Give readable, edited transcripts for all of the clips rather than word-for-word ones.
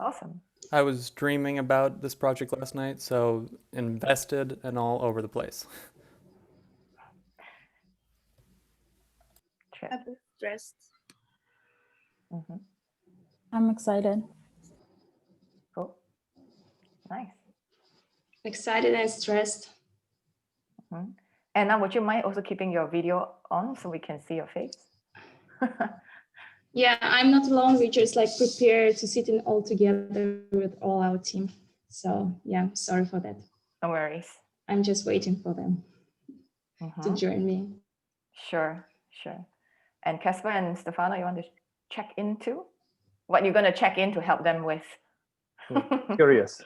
Awesome. I was dreaming about this project last night, so invested and all over the place. Trip. I'm stressed. I'm excited. Cool. Nice. Excited and stressed. And now, would you mind also keeping your video on so we can see your face? Yeah, I'm not alone. We just like prepare to sit in all together with all our team. So yeah, sorry for that. No worries. I'm just waiting for them to join me. Sure. And Casper and Stefano, you want to check into what you're going to check in to help them with? Curious.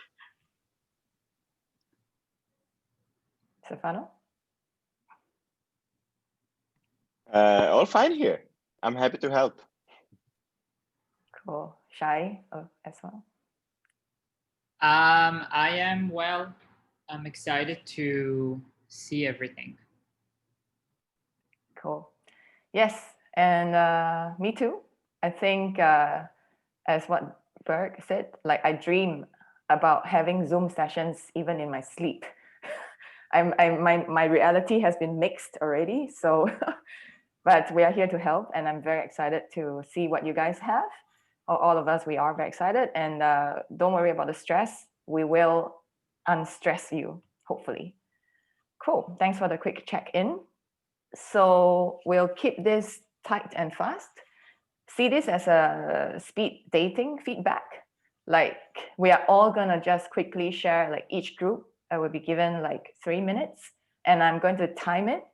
Stefano? All fine here. I'm happy to help. Cool. Shai as well? I am, well, I'm excited to see everything. Cool. Yes, and me too. I think as what Berg said, like I dream about having Zoom sessions even in my sleep. My reality has been mixed already, so but we are here to help, and I'm very excited to see what you guys have. All of us, we are very excited, and don't worry about the stress. We will unstress you, hopefully. Cool. Thanks for the quick check-in. So we'll keep this tight and fast. See this as a speed dating feedback. Like we are all gonna just quickly share, like each group will be given like 3 minutes, and I'm going to time it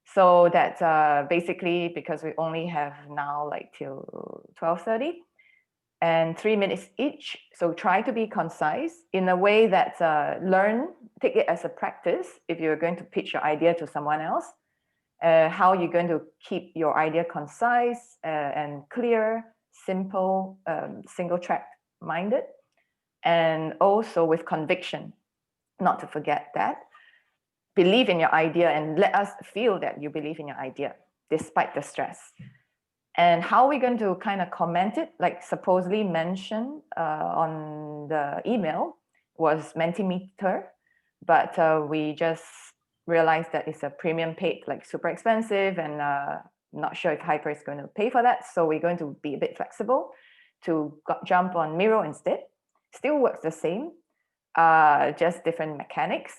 so that basically, because we only have now like till 12:30 and 3 minutes each. So try to be concise in a way that take it as a practice. If you're going to pitch your idea to someone else, how you're going to keep your idea concise and clear, simple, single track minded, and also with conviction, not to forget that. Believe in your idea and let us feel that you believe in your idea despite the stress. And how we're going to kind of comment it, like supposedly mentioned on the email, was Mentimeter, but we just realized that it's a premium paid, like super expensive, and not sure if Hyper is going to pay for that. So we're going to be a bit flexible to jump on Miro instead. Still works the same, just different mechanics.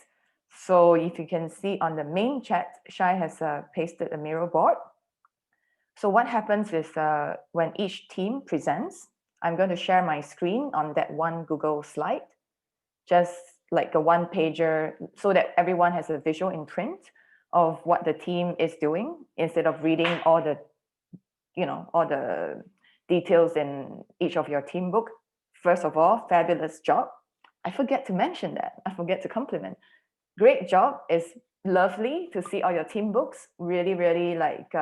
So if you can see on the main chat, Shai has pasted a Miro board. So what happens is when each team presents, I'm going to share my screen on that one Google slide, just like a one pager, so that everyone has a visual imprint of what the team is doing instead of reading all the, all the details in each of your team book. First of all, fabulous job. I forget to mention that. I forget to compliment. Great job. It's lovely to see all your team books. Really, really like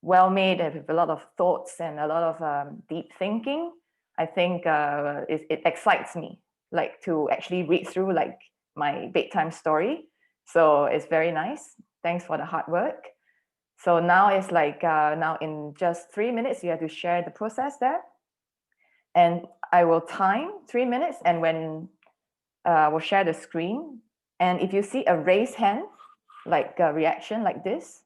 well made, with a lot of thoughts and a lot of deep thinking. I think it excites me, like to actually read through like my bedtime story. So it's very nice. Thanks for the hard work. So now it's like now in just 3 minutes, you have to share the process there. And I will time 3 minutes, and when we'll share the screen. And if you see a raised hand, like a reaction like this,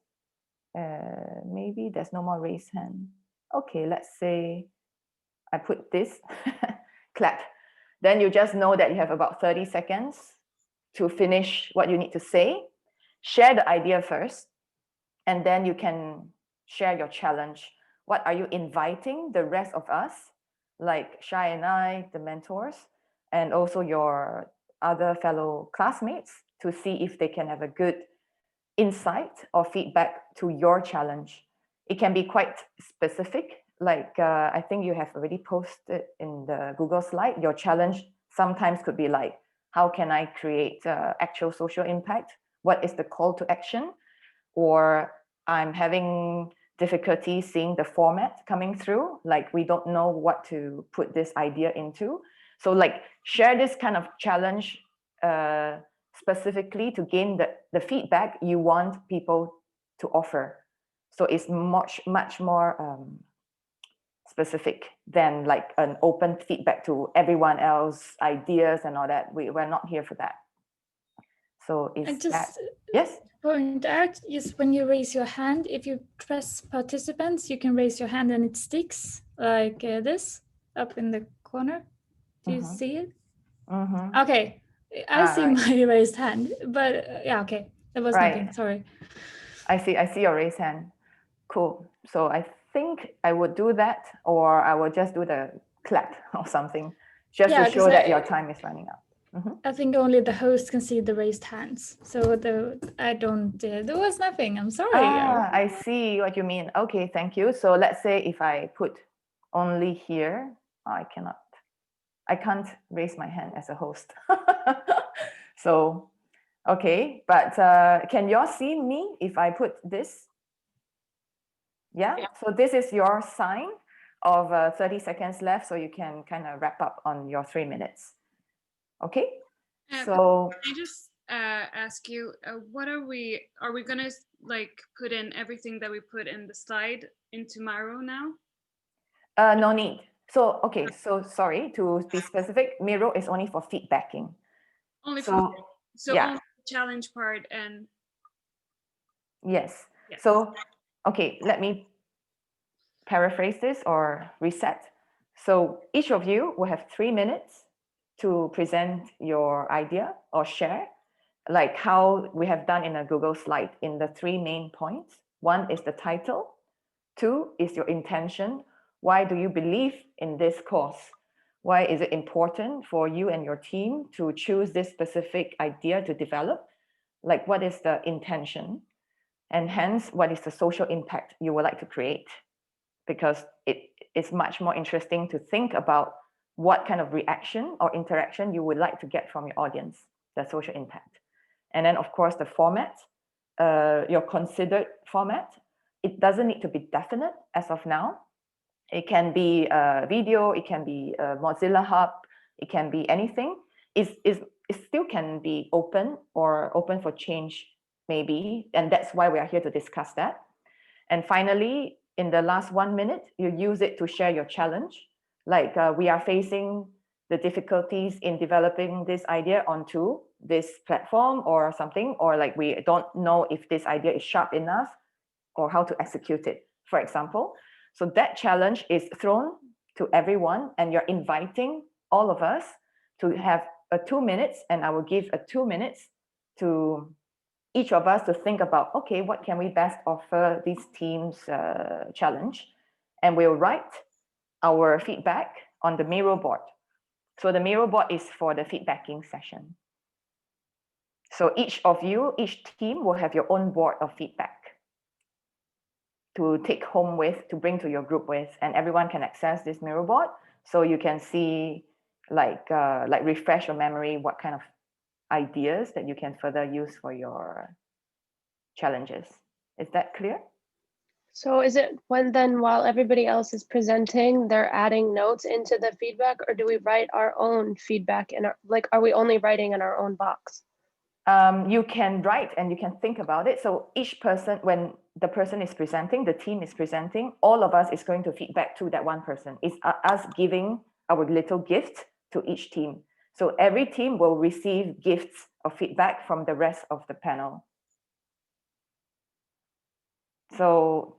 maybe there's no more raised hand. Okay, let's say I put this, clap. Then you just know that you have about 30 seconds to finish what you need to say. Share the idea first, and then you can share your challenge. What are you inviting the rest of us, like Shai and I, the mentors, and also your other fellow classmates, to see if they can have a good insight or feedback to your challenge? It can be quite specific. Like I think you have already posted in the Google slide, your challenge sometimes could be like, how can I create actual social impact? What is the call to action? Or I'm having difficulty seeing the format coming through, like we don't know what to put this idea into. So like share this kind of challenge specifically to gain the feedback you want people to offer. So it's much more specific than like an open feedback to everyone else, ideas and all that. We're not here for that. So is And just that, yes? point out is when you raise your hand, if you press participants, you can raise your hand and it sticks like this up in the corner. Do you see it? Okay, I see right. my raised hand, but yeah, okay, that was Right. nothing. Sorry. I see your raised hand. Cool. So I think I would do that, or I will just do the clap or something, just Yeah, to show 'cause that your time is running out. I think only the host can see the raised hands. So I don't. There was nothing. I'm sorry. I see what you mean. Okay, thank you. So let's say if I put only here, I can't raise my hand as a host. So, okay, but can you all see me if I put this? Yeah, so this is your sign of 30 seconds left, so you can kind of wrap up on your 3 minutes. Okay, so Can I just ask you, what are we gonna like put in everything that we put in the slide in tomorrow now? no need. So, okay, so sorry, to be specific, Miro is only for feedbacking. Only So, for, so yeah. only the challenge part and. Yes. Yes. So, okay, let me paraphrase this or reset. So each of you will have 3 minutes to present your idea or share, like how we have done in a Google slide in the 3 main points. 1 is the title. 2 is your intention. Why do you believe in this course? Why is it important for you and your team to choose this specific idea to develop? Like, what is the intention? And hence, what is the social impact you would like to create? Because it is much more interesting to think about what kind of reaction or interaction you would like to get from your audience, the social impact. And then, of course, the format, your considered format. It doesn't need to be definite as of now. It can be a video, it can be a Mozilla Hub, it can be anything. It still can be open or open for change, maybe. And that's why we are here to discuss that. And finally, in the last 1 minute, you use it to share your challenge. Like we are facing the difficulties in developing this idea onto this platform or something, or like we don't know if this idea is sharp enough or how to execute it, for example. So that challenge is thrown to everyone, and you're inviting all of us to have a 2 minutes, and I will give a 2 minutes to each of us to think about, okay, what can we best offer these teams challenge? And we'll write our feedback on the Miro board. So the Miro board is for the feedbacking session. So each of you, each team will have your own board of feedback to take home with, to bring to your group with, and everyone can access this Miro board. So you can see, like refresh your memory, what kind of ideas that you can further use for your challenges. Is that clear? So is it while everybody else is presenting, they're adding notes into the feedback, or do we write our own feedback in are we only writing in our own box? You can write and you can think about it. So each person, when the person is presenting, the team is presenting, all of us is going to feedback to that one person. It's us giving our little gift to each team. So every team will receive gifts of feedback from the rest of the panel. So,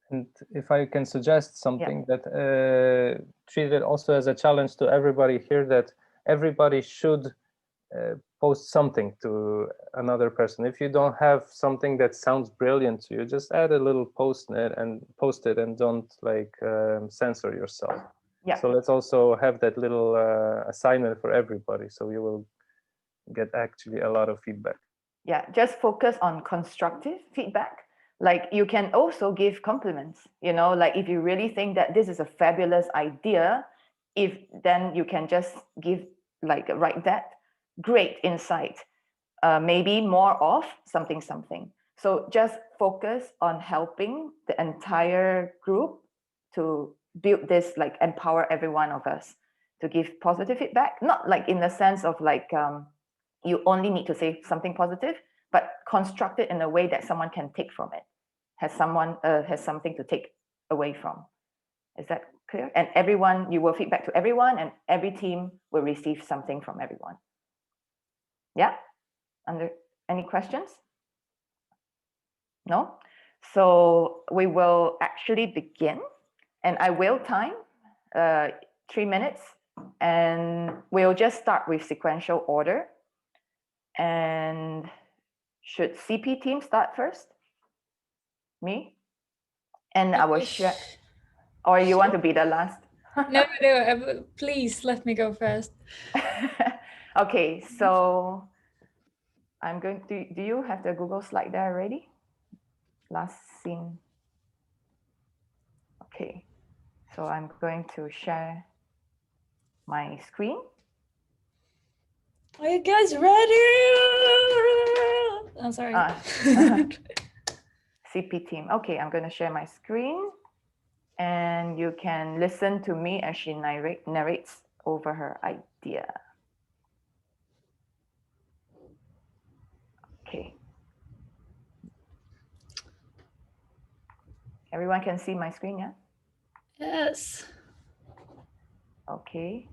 and if I can suggest something, that treat it also as a challenge to everybody here, that everybody should post something to another person. If you don't have something that sounds brilliant to you, just add a little post-it and don't like censor yourself. Yeah. So let's also have that little assignment for everybody, so you will get actually a lot of feedback. Yeah, just focus on constructive feedback. Like you can also give compliments, like if you really think that this is a fabulous idea, then you can just give, write that, great insight, maybe more of something. So just focus on helping the entire group to build this, like empower every one of us to give positive feedback, not like in the sense of you only need to say something positive, but construct it in a way that someone can take from it, has something to take away from. Is that clear? And everyone, you will feedback to everyone, and every team will receive something from everyone. Yeah? Any questions? No? So we will actually begin, and I will time 3 minutes, and we'll just start with sequential order. And should CP team start first? Me? And I will share, or you want to be the last? No, please let me go first. Okay, so I'm going to, do you have the Google slide there already? Last scene. Okay, so I'm going to share my screen. Are you guys ready? I'm sorry. CP team. Okay, I'm going to share my screen, and you can listen to me as she narrates over her idea. Okay. Everyone can see my screen, yeah? Yes. Okay,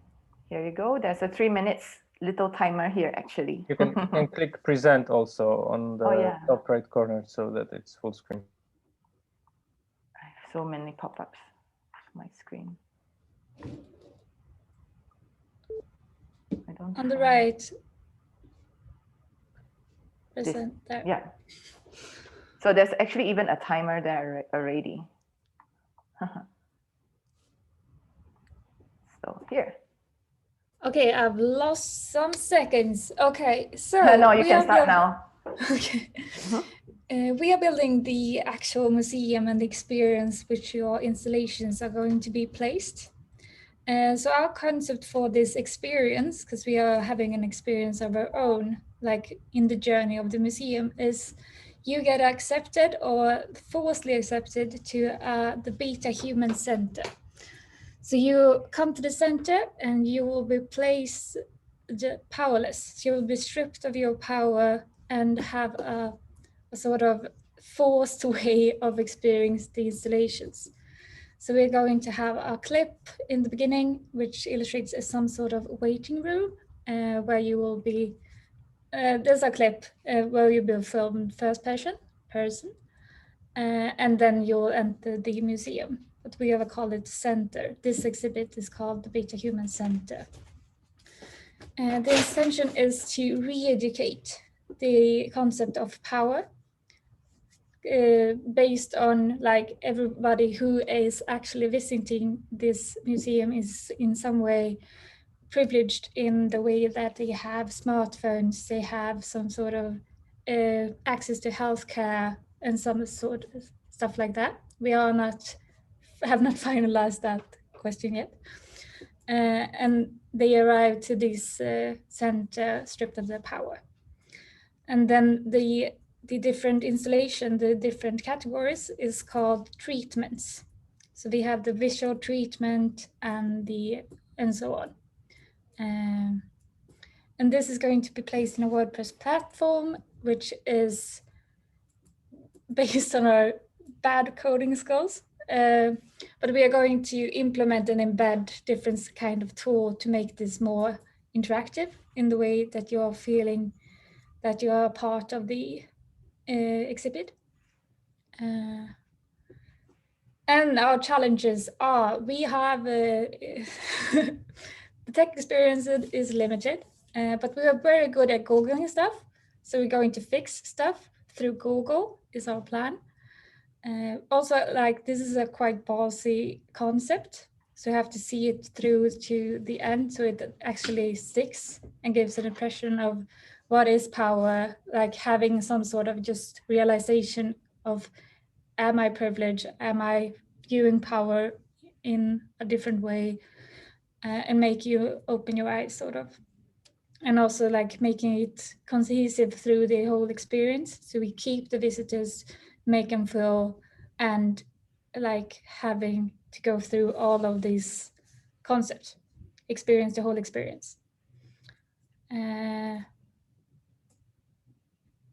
here you go. There's a 3 minutes little timer here, actually. You can click present also on the top right corner so that it's full screen. I have so many pop-ups on my screen. I don't on the right. This, Present there. yeah. So there's actually even a timer there already. So here. Okay, I've lost some seconds. Okay, so no, you can start now. Okay. We are building the actual museum and the experience which your installations are going to be placed. So our concept for this experience, because we are having an experience of our own, like in the journey of the museum, is you get accepted or forcibly accepted to the Beta Human Center. So you come to the center and you will be placed powerless. You will be stripped of your power and have a sort of forced way of experiencing the installations. So we're going to have a clip in the beginning, which illustrates some sort of waiting room where you will be, there's a clip where you'll be filmed first person, and then you'll enter the museum. But we have called it center. This exhibit is called the Beta Human Center. The intention is to re-educate the concept of power based on like everybody who is actually visiting this museum is in some way privileged in the way that they have smartphones, they have some sort of access to healthcare and some sort of stuff like that. We have not finalized that question yet. And they arrive to this center stripped of their power. And then the different installation, the different categories is called treatments. So we have the visual treatment and so on. And this is going to be placed in a WordPress platform, which is based on our bad coding skills. But we are going to implement and embed different kind of tool to make this more interactive in the way that you are feeling that you are a part of the exhibit. And our challenges are, we have, the tech experience is limited, but we are very good at Googling stuff. So we're going to fix stuff through Google is our plan. Also, like this is a quite ballsy concept. So you have to see it through to the end so it actually sticks and gives an impression of what is power, like having some sort of just realization of, am I privileged? Am I viewing power in a different way? And make you open your eyes sort of. And also like making it cohesive through the whole experience. So we keep the visitors, make them feel, and like having to go through all of these concepts, experience the whole experience.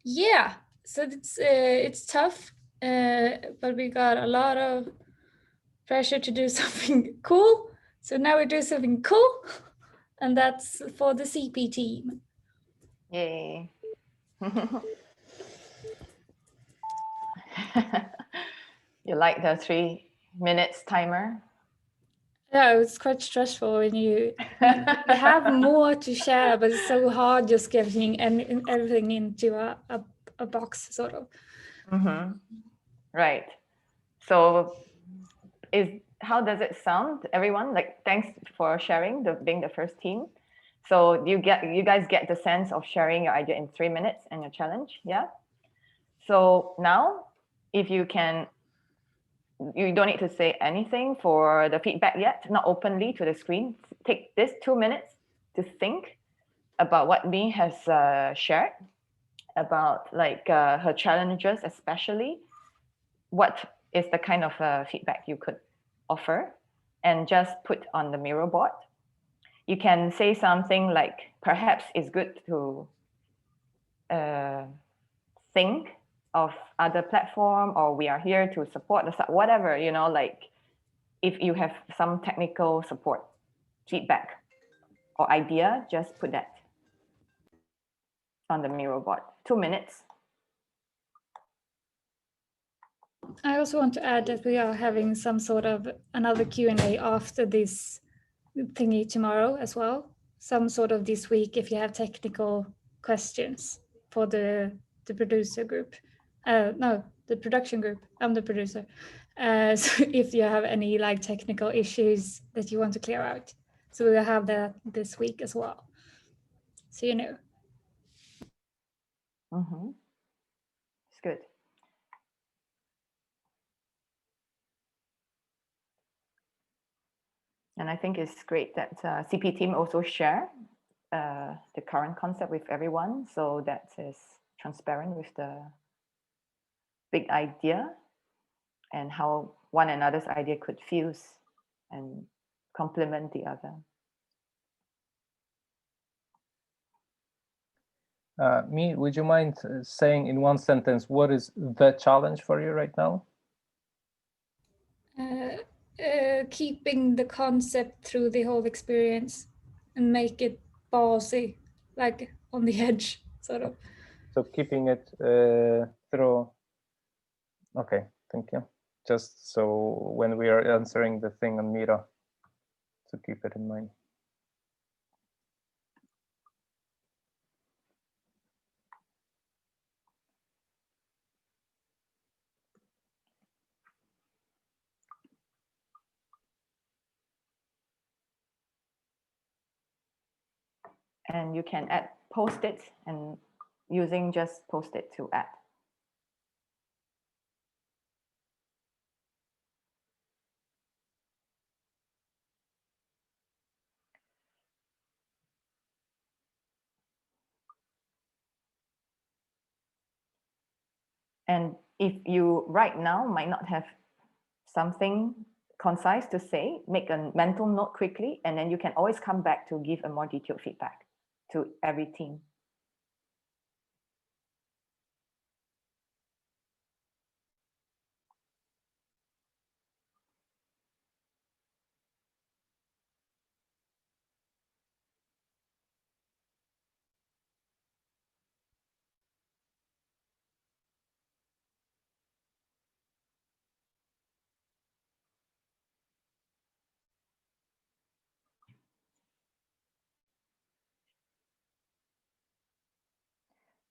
Yeah, so it's tough, but we got a lot of pressure to do something cool. So now we do something cool, and that's for the CP team. Yay. You like the 3 minutes timer? Yeah, it's quite stressful when you have more to share, but it's so hard just getting everything into a box, sort of. Mm-hmm. Right. So how does it sound, everyone? Like, thanks for sharing, being the first team. So you guys get the sense of sharing your idea in 3 minutes and your challenge, yeah? So now, if you can, you don't need to say anything for the feedback yet, not openly to the screen. Take this 2 minutes to think about what Mi has shared, about like her challenges especially. What is the kind of feedback you could offer, and just put on the Miro board. You can say something like, perhaps it's good to think of other platform, or we are here to support the whatever, you know, like if you have some technical support, feedback or idea, just put that on the Miro board. 2 minutes. I also want to add that we are having some sort of another Q&A after this thingy tomorrow as well. Some sort of this week if you have technical questions for the producer group. No, the production group. I'm the producer. So if you have any like technical issues that you want to clear out. So we'll have that this week as well. So you know. Mm-hmm. It's good. And I think it's great that CP team also share the current concept with everyone, so that is transparent with the big idea and how one another's idea could fuse and complement the other. Mi, would you mind saying in one sentence, what is the challenge for you right now? Keeping the concept through the whole experience and make it bossy, like on the edge, sort of. So keeping it through. Okay, thank you. Just so when we are answering the thing on Mira, to keep it in mind. And you can add post-it and using just post-it to add. And if you right now might not have something concise to say, make a mental note quickly, and then you can always come back to give a more detailed feedback to every team.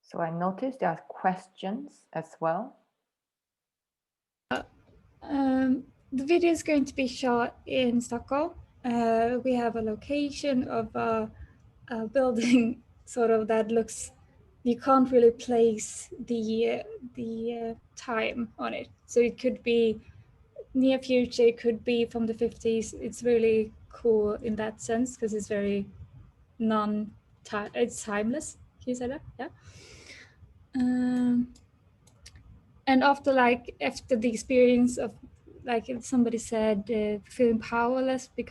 So I noticed there are questions as well. The video is going to be shot in Stockholm. We have a location of a building sort of that looks, you can't really place the time on it. So it could be near future, it could be from the 50s. It's really cool in that sense because it's very it's timeless. Can you say that? Yeah. And after the experience of, like somebody said, feeling powerless, we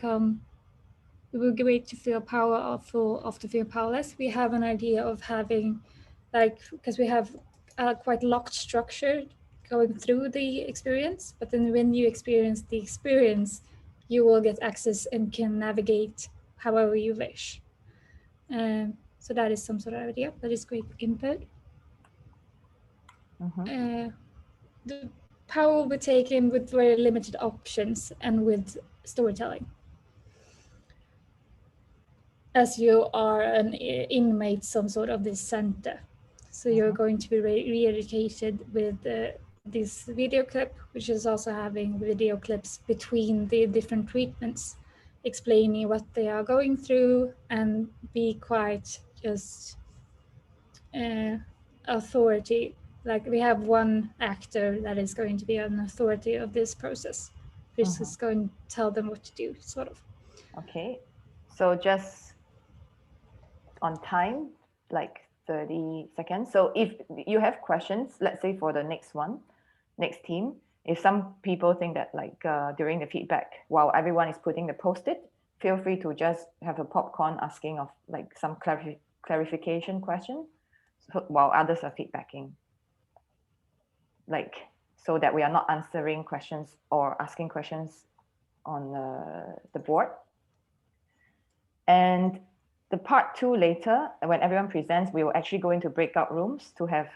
will get to feel powerful after feeling powerless. We have an idea of having, like, because we have a quite locked structure going through the experience, but then when you experience the experience, you will get access and can navigate however you wish. So that is some sort of idea. That is great input. The power will be taken with very limited options and with storytelling. As you are an inmate, some sort of this center. So you're going to be re-educated with this video clip, which is also having video clips between the different treatments, explaining what they are going through and be quite just authority. Like we have one actor that is going to be an authority of this process, which is going to tell them what to do, sort of. Okay, so just on time, like 30 seconds. So if you have questions, let's say for the next team, if some people think that like during the feedback, while everyone is putting the post-it, feel free to just have a popcorn asking of like some clarification question while others are feedbacking. Like, so that we are not answering questions or asking questions on the board. And the part 2 later, when everyone presents, we will actually go into breakout rooms to have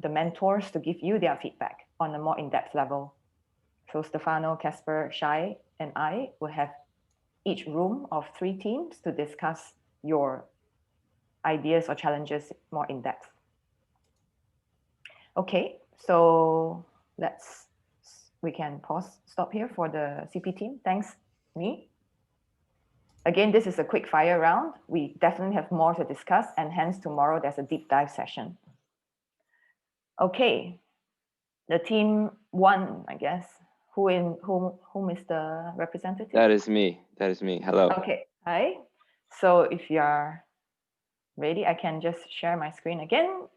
the mentors to give you their feedback on a more in-depth level. So Stefano, Casper, Shai, and I will have each room of 3 teams to discuss your ideas or challenges more in depth. Okay, so we can stop here for the CP team. Thanks, me. Again, this is a quick fire round. We definitely have more to discuss, and hence tomorrow there's a deep dive session. Okay, the team 1, I guess. Whom is the representative? That is me. That is me. Hello. Okay, hi. So if you are ready, I can just share my screen again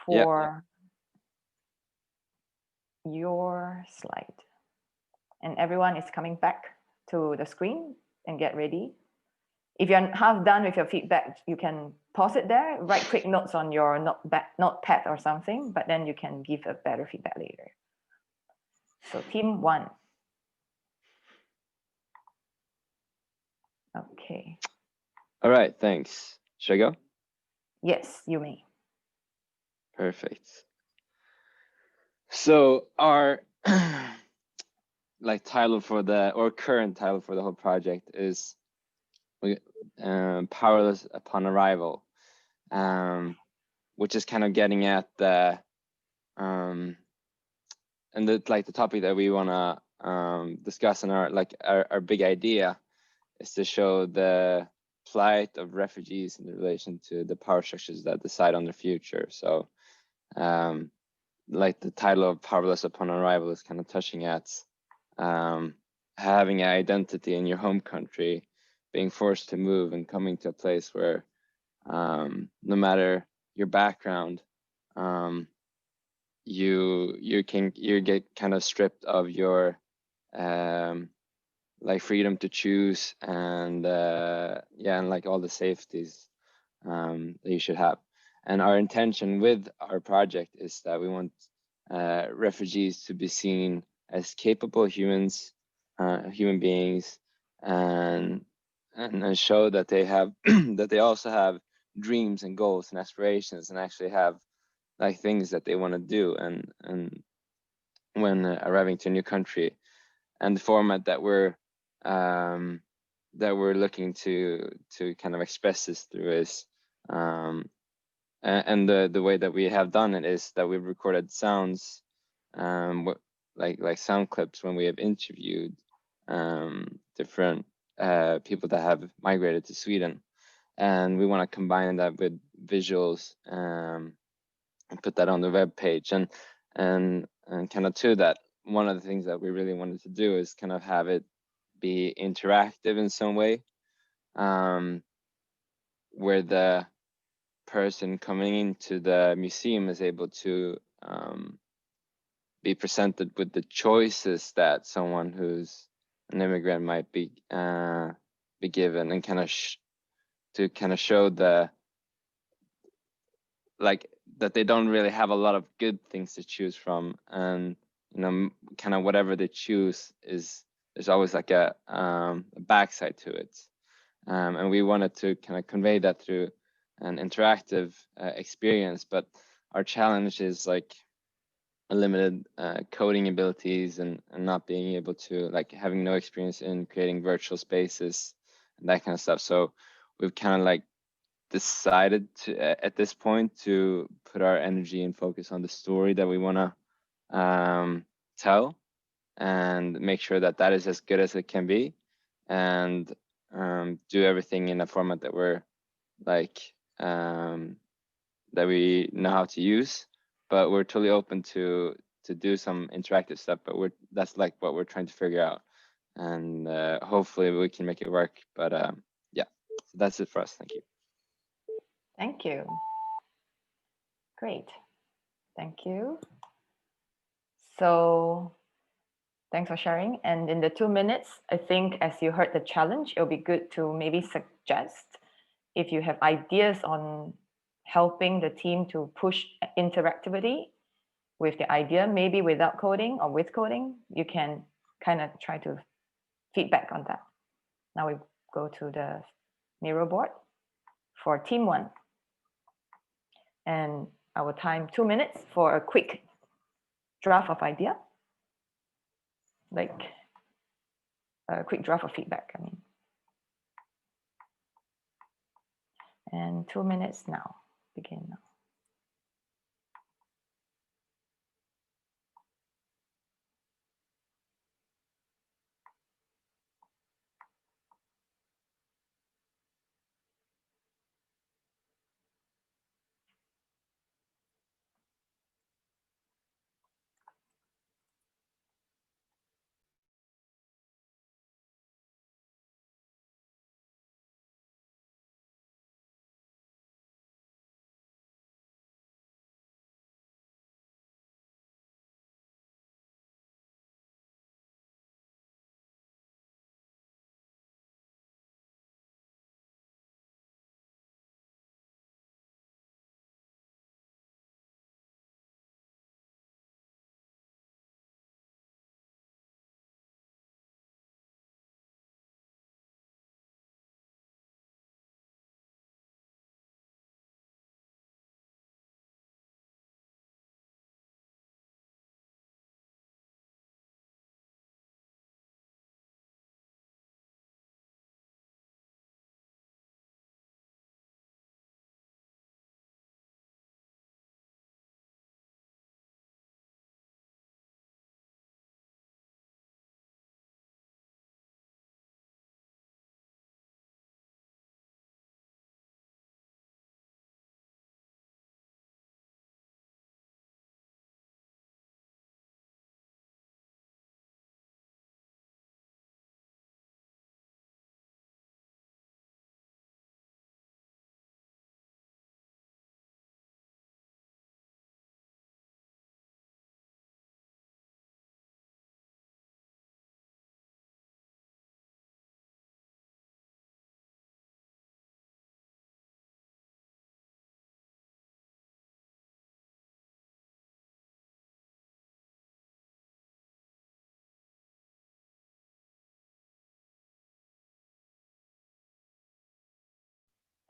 for your slide. And everyone is coming back to the screen and get ready. If you're half done with your feedback, you can pause it there, write quick notes on your notepad or something, but then you can give a better feedback later. So team 1. Okay. All right, thanks. Should I go? Yes, you may. Perfect. So our title for current title for the whole project is Powerless Upon Arrival, which is kind of getting at the and the topic that we want to discuss in our big idea is to show the plight of refugees in relation to the power structures that decide on their future. So the title of Powerless Upon Arrival is kind of touching at having an identity in your home country, being forced to move and coming to a place where no matter your background, you get kind of stripped of your freedom to choose and all the safeties that you should have. And our intention with our project is that we want refugees to be seen as capable humans, human beings, and show that they have that they also have dreams and goals and aspirations, and actually have things that they want to do and when arriving to a new country. And the format that we're looking to kind of express this through is and the way that we have done it is that we've recorded sounds, like sound clips when we have interviewed different people that have migrated to Sweden, and we want to combine that with visuals and put that on the web page. And kind of to that, one of the things that we really wanted to do is kind of have it be interactive in some way, where the person coming into the museum is able to be presented with the choices that someone who's an immigrant might be given, and kind of to show the that they don't really have a lot of good things to choose from, and kind of whatever they choose there's always like a backside to it, and we wanted to kind of convey that through an interactive experience. But our challenge is like limited coding abilities and not being able to, like, having no experience in creating virtual spaces and that kind of stuff. So we've kind of like decided to at this point to put our energy and focus on the story that we want to tell, and make sure that that is as good as it can be, and do everything in a format that we're like that we know how to use. But we're totally open to do some interactive stuff, but that's like what we're trying to figure out, and hopefully we can make it work. But yeah, so that's it for us. Thank you. Thank you. Great. Thank you. So thanks for sharing. And in the 2 minutes, I think as you heard the challenge, it'll be good to maybe suggest if you have ideas on helping the team to push interactivity with the idea, maybe without coding or with coding, you can kind of try to feedback on that. Now we go to the Miro board for team 1. And our time 2 minutes for a quick draft of idea, like a quick draft of feedback, I mean. And 2 minutes now, begin now.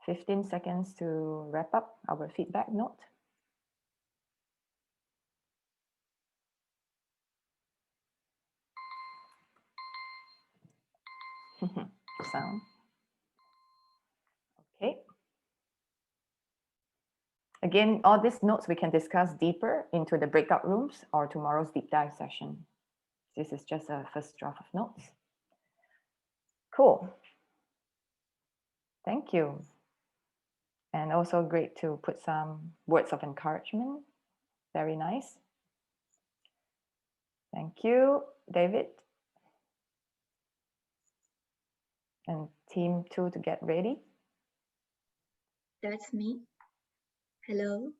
Fifteen seconds to wrap up our feedback note. Sound. Okay. Again, all these notes we can discuss deeper into the breakout rooms or tomorrow's deep dive session. This is just a first draft of notes. Cool. Thank you. And also great to put some words of encouragement. Very nice. Thank you, David. And team 2 to get ready. That's me. Hello.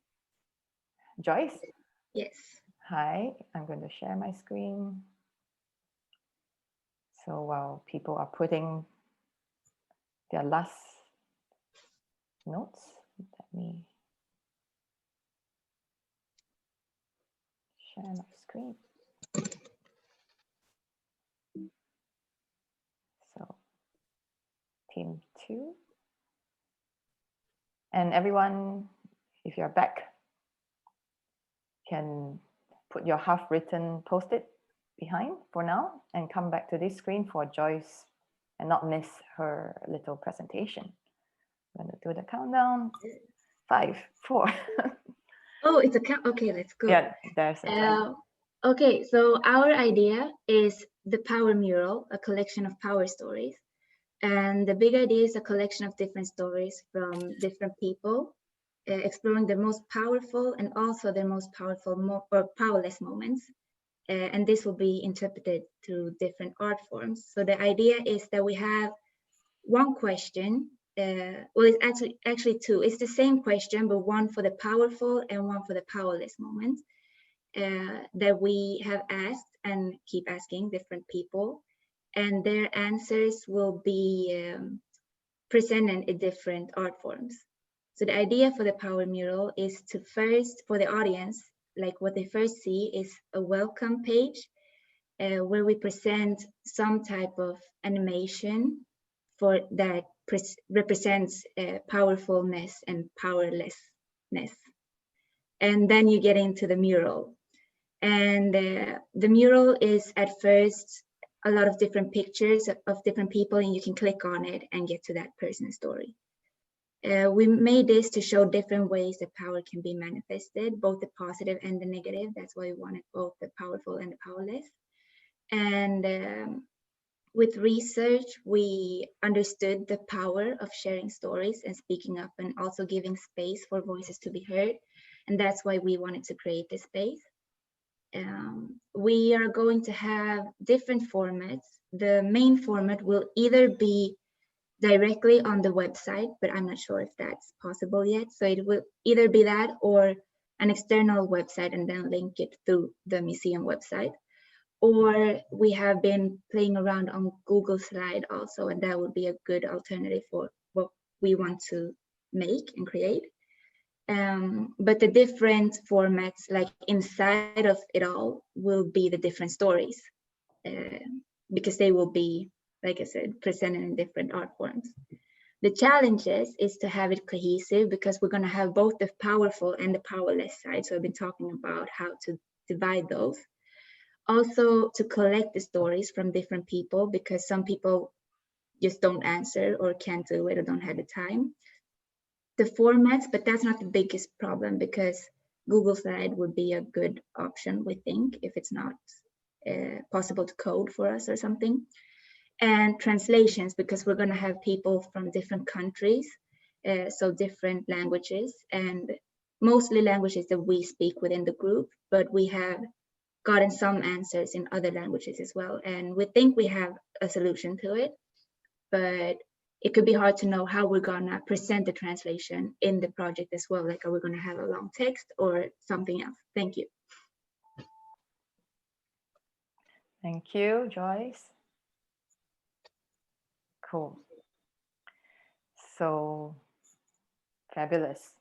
Joyce? Yes. Hi, I'm going to share my screen. So while people are putting their last notes, let me share my screen. So team 2. And everyone, if you're back, can put your half-written post-it behind for now and come back to this screen for Joyce and not miss her little presentation. I'm going to do the countdown. 5, 4. Oh, it's a count. Okay, let's go. Yeah, there's a time. Okay, so our idea is the Power Mural, a collection of power stories. And the big idea is a collection of different stories from different people, exploring their most powerful and also their most powerful or powerless moments. And this will be interpreted through different art forms. So the idea is that we have one question. Well, it's actually two. It's the same question, but one for the powerful and one for the powerless moments that we have asked and keep asking different people. And their answers will be presented in different art forms. So the idea for the Power Mural is to first, for the audience, like what they first see is a welcome page where we present some type of animation for that represents powerfulness and powerlessness. And then you get into the mural. And the mural is at first a lot of different pictures of different people, and you can click on it and get to that person's story. We made this to show different ways that power can be manifested, both the positive and the negative. That's why we wanted both the powerful and the powerless. And with research, we understood the power of sharing stories and speaking up and also giving space for voices to be heard. And that's why we wanted to create this space. We are going to have different formats. The main format will either be directly on the website, but I'm not sure if that's possible yet. So it will either be that or an external website and then link it through the museum website. Or we have been playing around on Google Slide also, and that would be a good alternative for what we want to make and create. But the different formats, like inside of it all, will be the different stories because they will be, like I said, presented in different art forms. The challenge is to have it cohesive because we're going to have both the powerful and the powerless side. So I've been talking about how to divide those. Also to collect the stories from different people because some people just don't answer or can't do it or don't have the time. The formats, but that's not the biggest problem because Google Slide would be a good option, we think, if it's not possible to code for us or something. And translations, because we're going to have people from different countries, so different languages, and mostly languages that we speak within the group, but we have gotten some answers in other languages as well. And we think we have a solution to it, but it could be hard to know how we're gonna present the translation in the project as well. Like, are we gonna have a long text or something else? Thank you. Thank you, Joyce. Cool. So fabulous.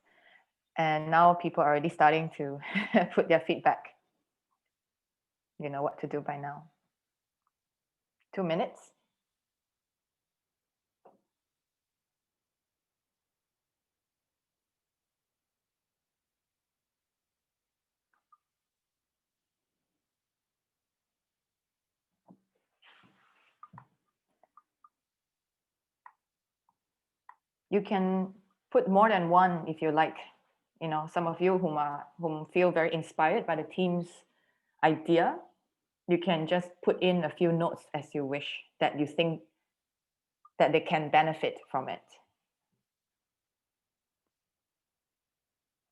And now people are already starting to put their feedback. You know what to do by now. 2 minutes. You can put more than one if you like. You know, some of you whom feel very inspired by the team's idea, you can just put in a few notes as you wish that you think that they can benefit from it.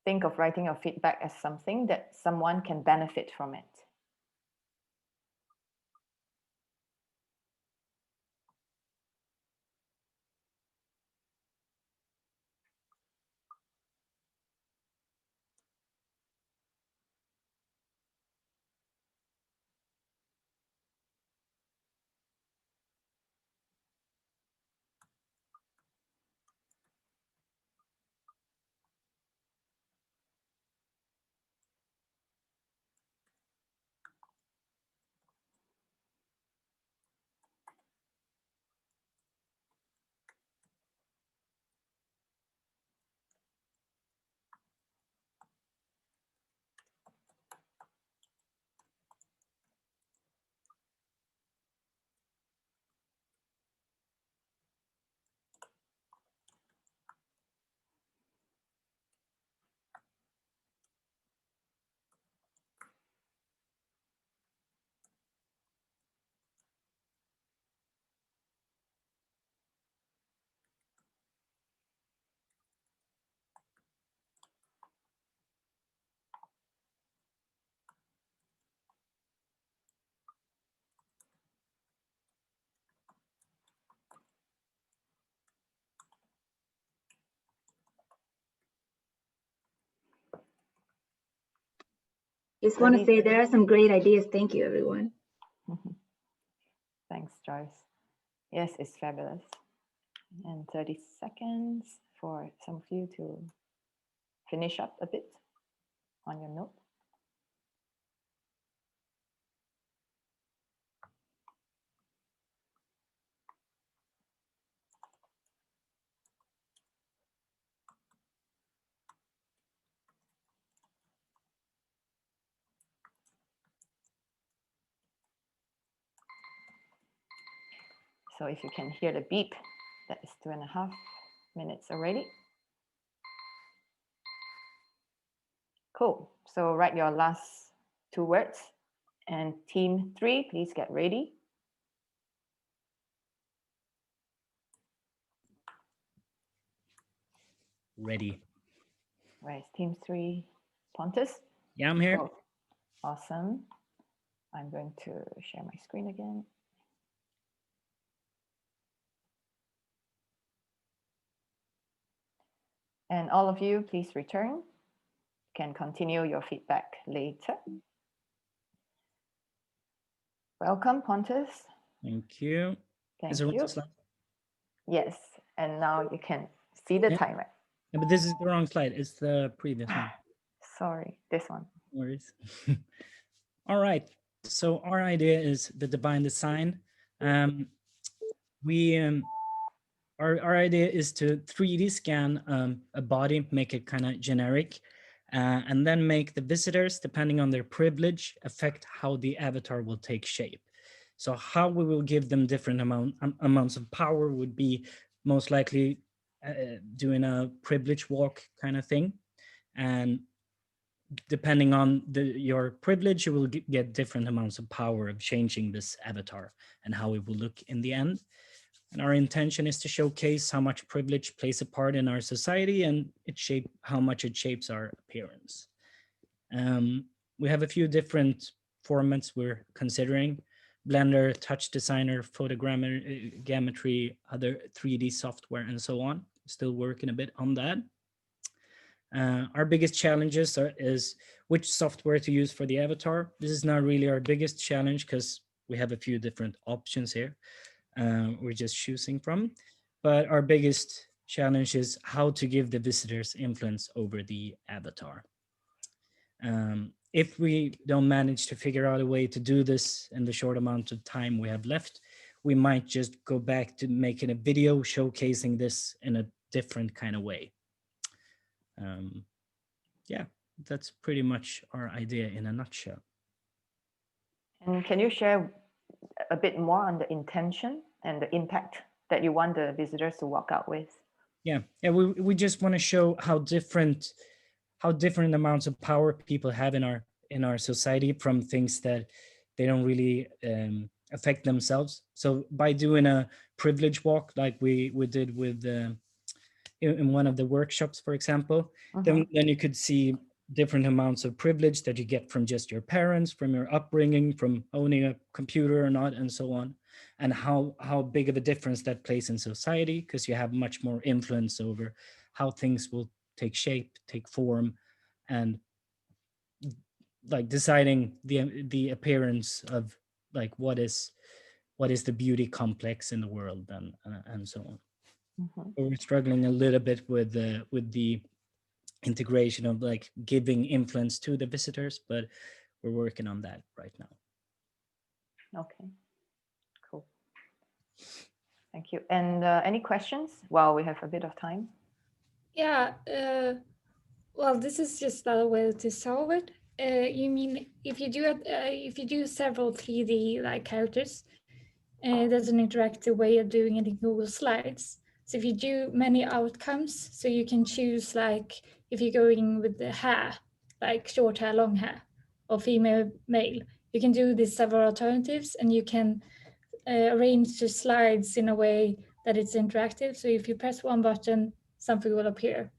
Think of writing your feedback as something that someone can benefit from it. Just want to say there are some great ideas. Thank you, everyone. Thanks, Joyce. Yes, it's fabulous. And 30 seconds for some of you to finish up a bit on your note. So if you can hear the beep, that is 2.5 minutes already. Cool. So write your last 2 words. And team 3, please get ready. Ready. Right, team 3, Pontus. Yeah, I'm here. Cool. Awesome. I'm going to share my screen again. And all of you, please return. You can continue your feedback later. Welcome, Pontus. Thank you. Thank you. Yes, and now you can see the timer. Yeah, but this is the wrong slide. It's the previous one. Sorry, this one. No worries. All right. So our idea is the divine design. Our idea is to 3D scan a body, make it kind of generic, and then make the visitors, depending on their privilege, affect how the avatar will take shape. So how we will give them different amounts of power would be most likely doing a privilege walk kind of thing. And depending on your privilege, you will get different amounts of power of changing this avatar and how it will look in the end. And our intention is to showcase how much privilege plays a part in our society and how much it shapes our appearance. We have a few different formats we're considering: Blender, Touch Designer, photogrammetry, other 3D software, and so on. Still working a bit on that. Our biggest challenges is which software to use for the avatar. This is not really our biggest challenge because we have a few different options here. We're just choosing from. But our biggest challenge is how to give the visitors influence over the avatar. If we don't manage to figure out a way to do this in the short amount of time we have left, we might just go back to making a video showcasing this in a different kind of way. Yeah, that's pretty much our idea in a nutshell. And can you share a bit more on the intention and the impact that you want the visitors to walk out with? Yeah, we just want to show how different amounts of power people have in our society from things that they don't really affect themselves. So by doing a privilege walk like we did with in one of the workshops, for example, then you could see different amounts of privilege that you get from just your parents, from your upbringing, from owning a computer or not, and so on, and how big of a difference that plays in society, because you have much more influence over how things will take shape, take form, and like deciding the appearance of like what is the beauty complex in the world and so on. We're struggling a little bit with the integration of like giving influence to the visitors, but we're working on that right now. Okay, cool. Thank you. And any questions while we have a bit of time? Yeah, well, this is just another way to solve it. You mean if you do several 3D like characters, there's an interactive way of doing it in Google Slides. So if you do many outcomes, so you can choose like if you're going with the hair, like short hair, long hair, or female, male, you can do these several alternatives and you can arrange the slides in a way that it's interactive. So if you press one button, something will appear.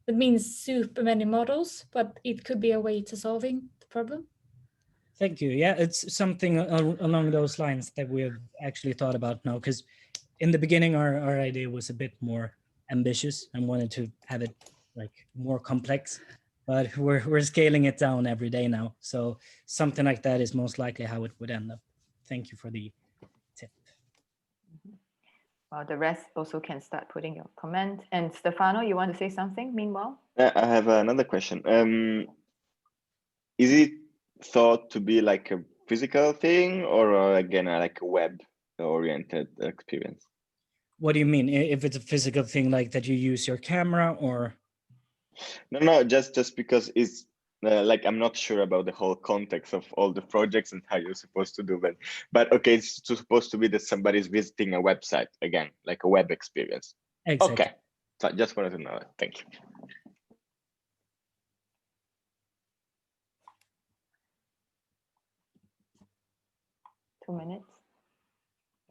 That means super many models, but it could be a way to solving the problem. Thank you. Yeah, it's something along those lines that we have actually thought about now, because in the beginning, our idea was a bit more ambitious and wanted to have it like more complex. but we're scaling it down every day now. So something like that is most likely how it would end up. Thank you for the tip. Well, the rest also can start putting your comment. And Stefano, you want to say something meanwhile? I have another question. Is it thought to be like a physical thing, or again like a web-oriented experience? What do you mean? If it's a physical thing, like that you use your camera, or? No, just because it's like I'm not sure about the whole context of all the projects and how you're supposed to do that. But okay, it's supposed to be that somebody's visiting a website again, like a web experience. Exactly. Okay, so I just wanted to know that. Thank you. 2 minutes.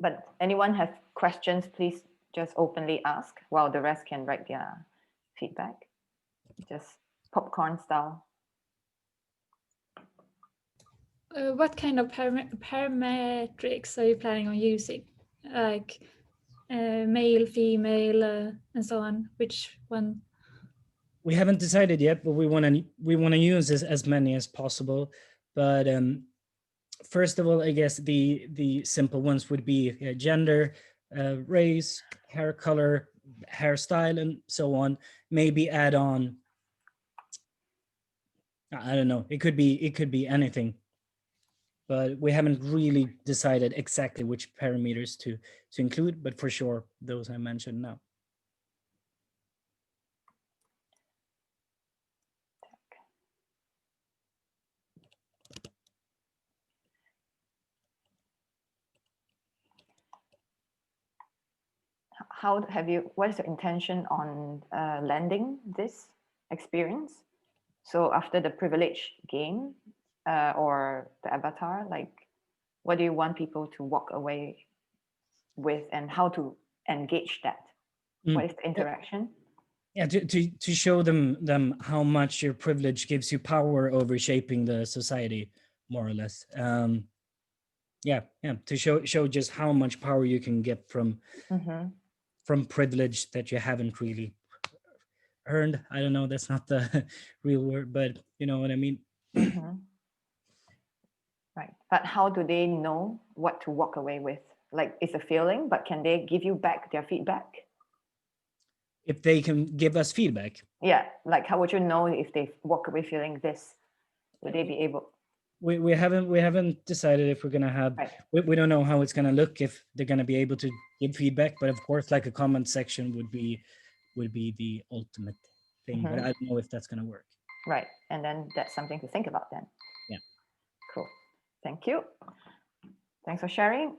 But anyone have questions, please just openly ask while the rest can write their feedback. Just popcorn style. What kind of parametrics are you planning on using? Like male, female, and so on. Which one? We haven't decided yet, but we want to use as many as possible. But first of all, I guess the simple ones would be gender, race, hair color, hairstyle, and so on. Maybe add on, I don't know, it could be anything, but we haven't really decided exactly which parameters to include, but for sure those I mentioned now. How have you, what is your intention on landing this experience? So after the privilege game or the avatar, like what do you want people to walk away with and how to engage that? What is the interaction? Yeah, to show them how much your privilege gives you power over shaping the society, more or less. Yeah, to show just how much power you can get from privilege that you haven't really earned. I don't know, that's not the real word, but you know what I mean. Right, but how do they know what to walk away with? Like it's a feeling, but can they give you back their feedback? If they can give us feedback. Yeah, like how would you know if they walk away feeling this? Would they be able? We haven't decided if we're gonna have. Right. We don't know how it's gonna look, if they're gonna be able to give feedback. But of course, like a comment section would be the ultimate thing. But I don't know if that's gonna work. Right, and then that's something to think about then. Yeah. Cool. Thank you. Thanks for sharing.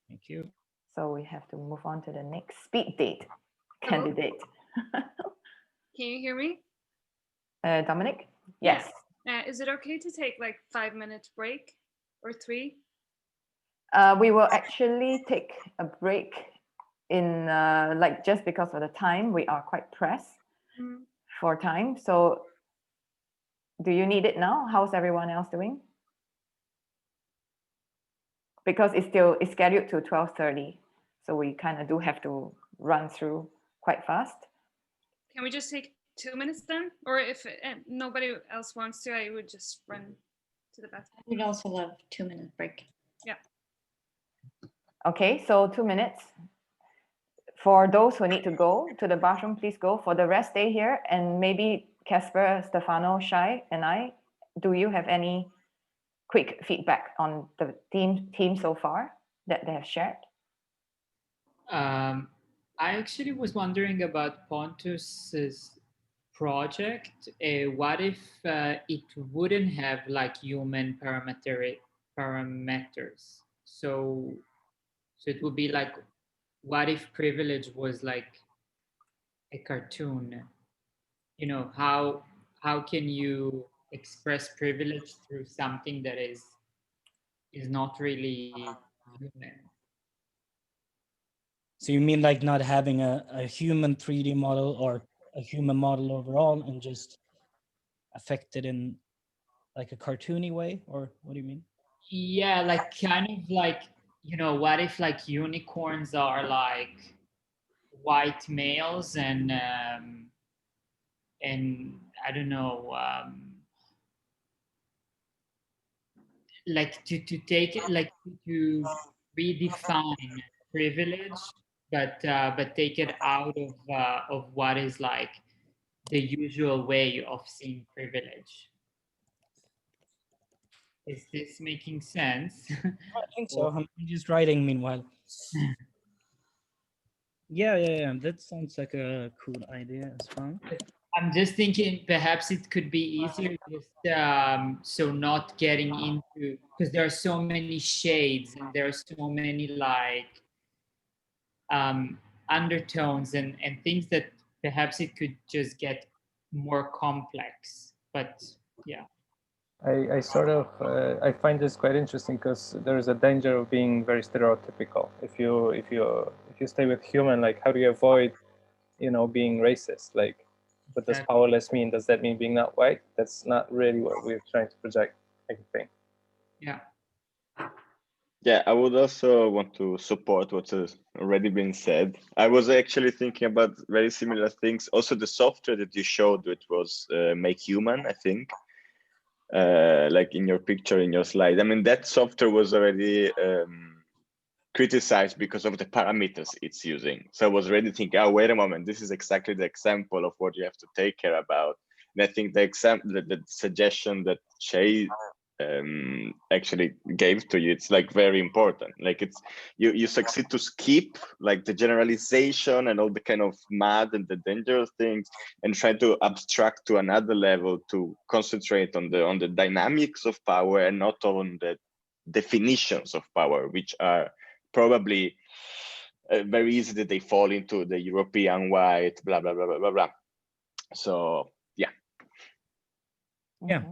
Thank you. So we have to move on to the next speed date candidate. Can you hear me? Dominic? Yes. Is it okay to take like 5-minute break or 3? We will actually take a break in like just because of the time. We are quite pressed for time. So do you need it now? How's everyone else doing? Because it's scheduled to 12:30. So we kind of do have to run through quite fast. Can we just take 2 minutes then? Or if nobody else wants to, I would just run to the bathroom. We'd also love 2-minute break. Yeah. Okay, so 2 minutes. For those who need to go to the bathroom, please go. For the rest, stay here. And maybe Casper, Stefano, Shai, and I, do you have any quick feedback on the team so far that they have shared? I actually was wondering about Pontus's project. What if it wouldn't have like human parameters? So it would be like, what if privilege was like a cartoon? You know, how can you express privilege through something that is not really human? So you mean like not having a human 3D model or a human model overall and just affected in like a cartoony way, or what do you mean? Yeah, like kind of like, you know, what if like unicorns are like white males and and I don't know, like to take it, like to redefine privilege, but take it out of what is like the usual way of seeing privilege. Is this making sense? I think so. I'm just writing meanwhile. Yeah. That sounds like a cool idea as well. I'm just thinking perhaps it could be easier just so not getting into, because there are so many shades and there are so many like undertones and things that perhaps it could just get more complex. But yeah. I sort of I find this quite interesting because there is a danger of being very stereotypical. If you stay with human, like how do you avoid, being racist? Like, what does powerless mean? Does that mean being not white? That's not really what we're trying to project, I think. Yeah. Yeah, I would also want to support what has already been said. I was actually thinking about very similar things. Also, the software that you showed, which was Make Human, I think, like in your picture, in your slide. I mean, that software was already criticized because of the parameters it's using. So I was already thinking, oh, wait a moment, this is exactly the example of what you have to take care about. And I think the suggestion that Shay actually gave to you, it's like very important. Like it's you succeed to skip like the generalization and all the kind of mad and the dangerous things and try to abstract to another level to concentrate on the dynamics of power and not on the definitions of power, which are probably very easy that they fall into the European white, blah, blah, blah, blah, blah, blah. So, yeah. Yeah.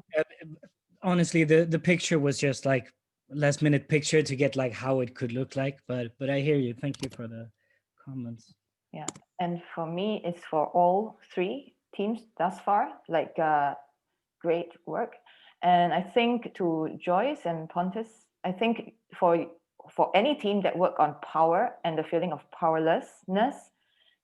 Honestly, the picture was just like last minute picture to get like how it could look like. But I hear you. Thank you for the comments. Yeah. And for me, it's for all three teams thus far, like great work. And I think to Joyce and Pontus, I think for any team that work on power and the feeling of powerlessness,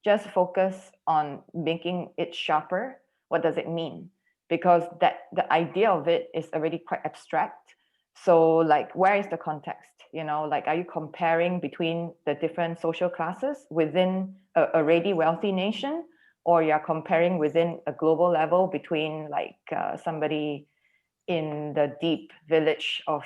just focus on making it sharper. What does it mean? Because the idea of it is already quite abstract. So like, where is the context? Like, are you comparing between the different social classes within a already wealthy nation, or you're comparing within a global level between like somebody in the deep village of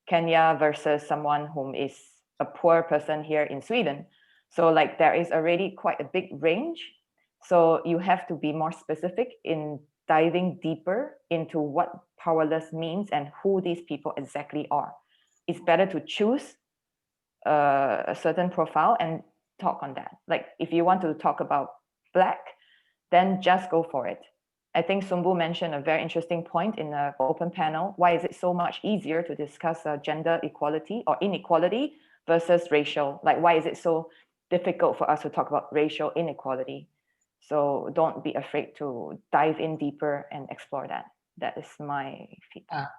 Kenya versus someone whom is a poor person here in Sweden? So like there is already quite a big range. So you have to be more specific in diving deeper into what powerless means and who these people exactly are. It's better to choose a certain profile and talk on that. Like if you want to talk about Black, then just go for it. I think Sumbu mentioned a very interesting point in the open panel. Why is it so much easier to discuss gender equality or inequality versus racial? Like, why is it so difficult for us to talk about racial inequality? So don't be afraid to dive in deeper and explore that. That is my feedback.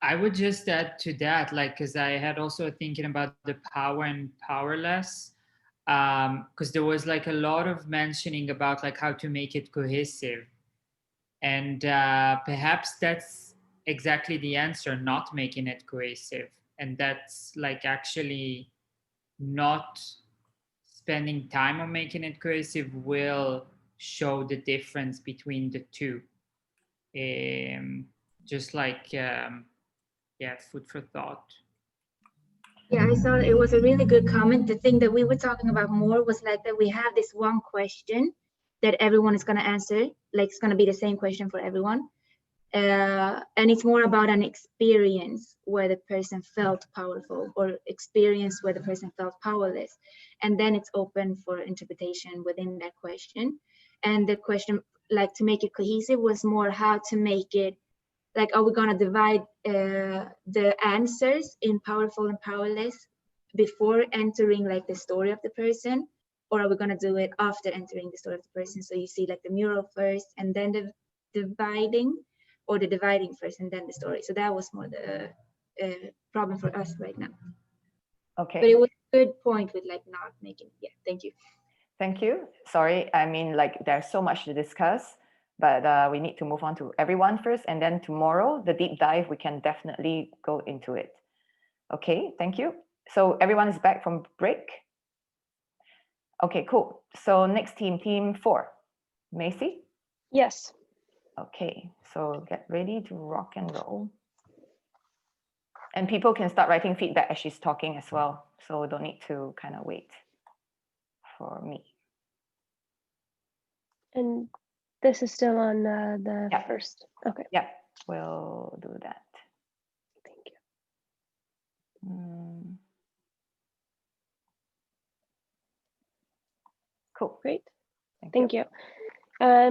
I would just add to that, like, because I had also thinking about the power and powerless, because there was like a lot of mentioning about like how to make it cohesive. And perhaps that's exactly the answer, not making it cohesive. And that's like actually not spending time on making it cohesive will show the difference between the two. Just like, yeah, food for thought. Yeah, I saw it was a really good comment. The thing that we were talking about more was like that we have this one question that everyone is going to answer, like it's going to be the same question for everyone. And it's more about an experience where the person felt powerful or experience where the person felt powerless. And then it's open for interpretation within that question. And the question, like to make it cohesive, was more how to make it, like, are we gonna divide the answers in powerful and powerless before entering like the story of the person? Or are we gonna do it after entering the story of the person? So you see like the mural first and then the dividing, or the dividing first and then the story. So that was more the problem for us right now. Okay. But it was a good point with like not making, yeah, thank you. Thank you. Sorry, I mean, like there's so much to discuss, but we need to move on to everyone first, and then tomorrow, the deep dive, we can definitely go into it. Okay, thank you. So everyone is back from break. Okay, cool. So next team, team 4. Macy? Yes. Okay, so get ready to rock and roll. And people can start writing feedback as she's talking as well. So don't need to kind of wait for me. And this is still on the Yeah. first. Okay. Yeah, we'll do that. Thank you. Cool. Great. Thank you.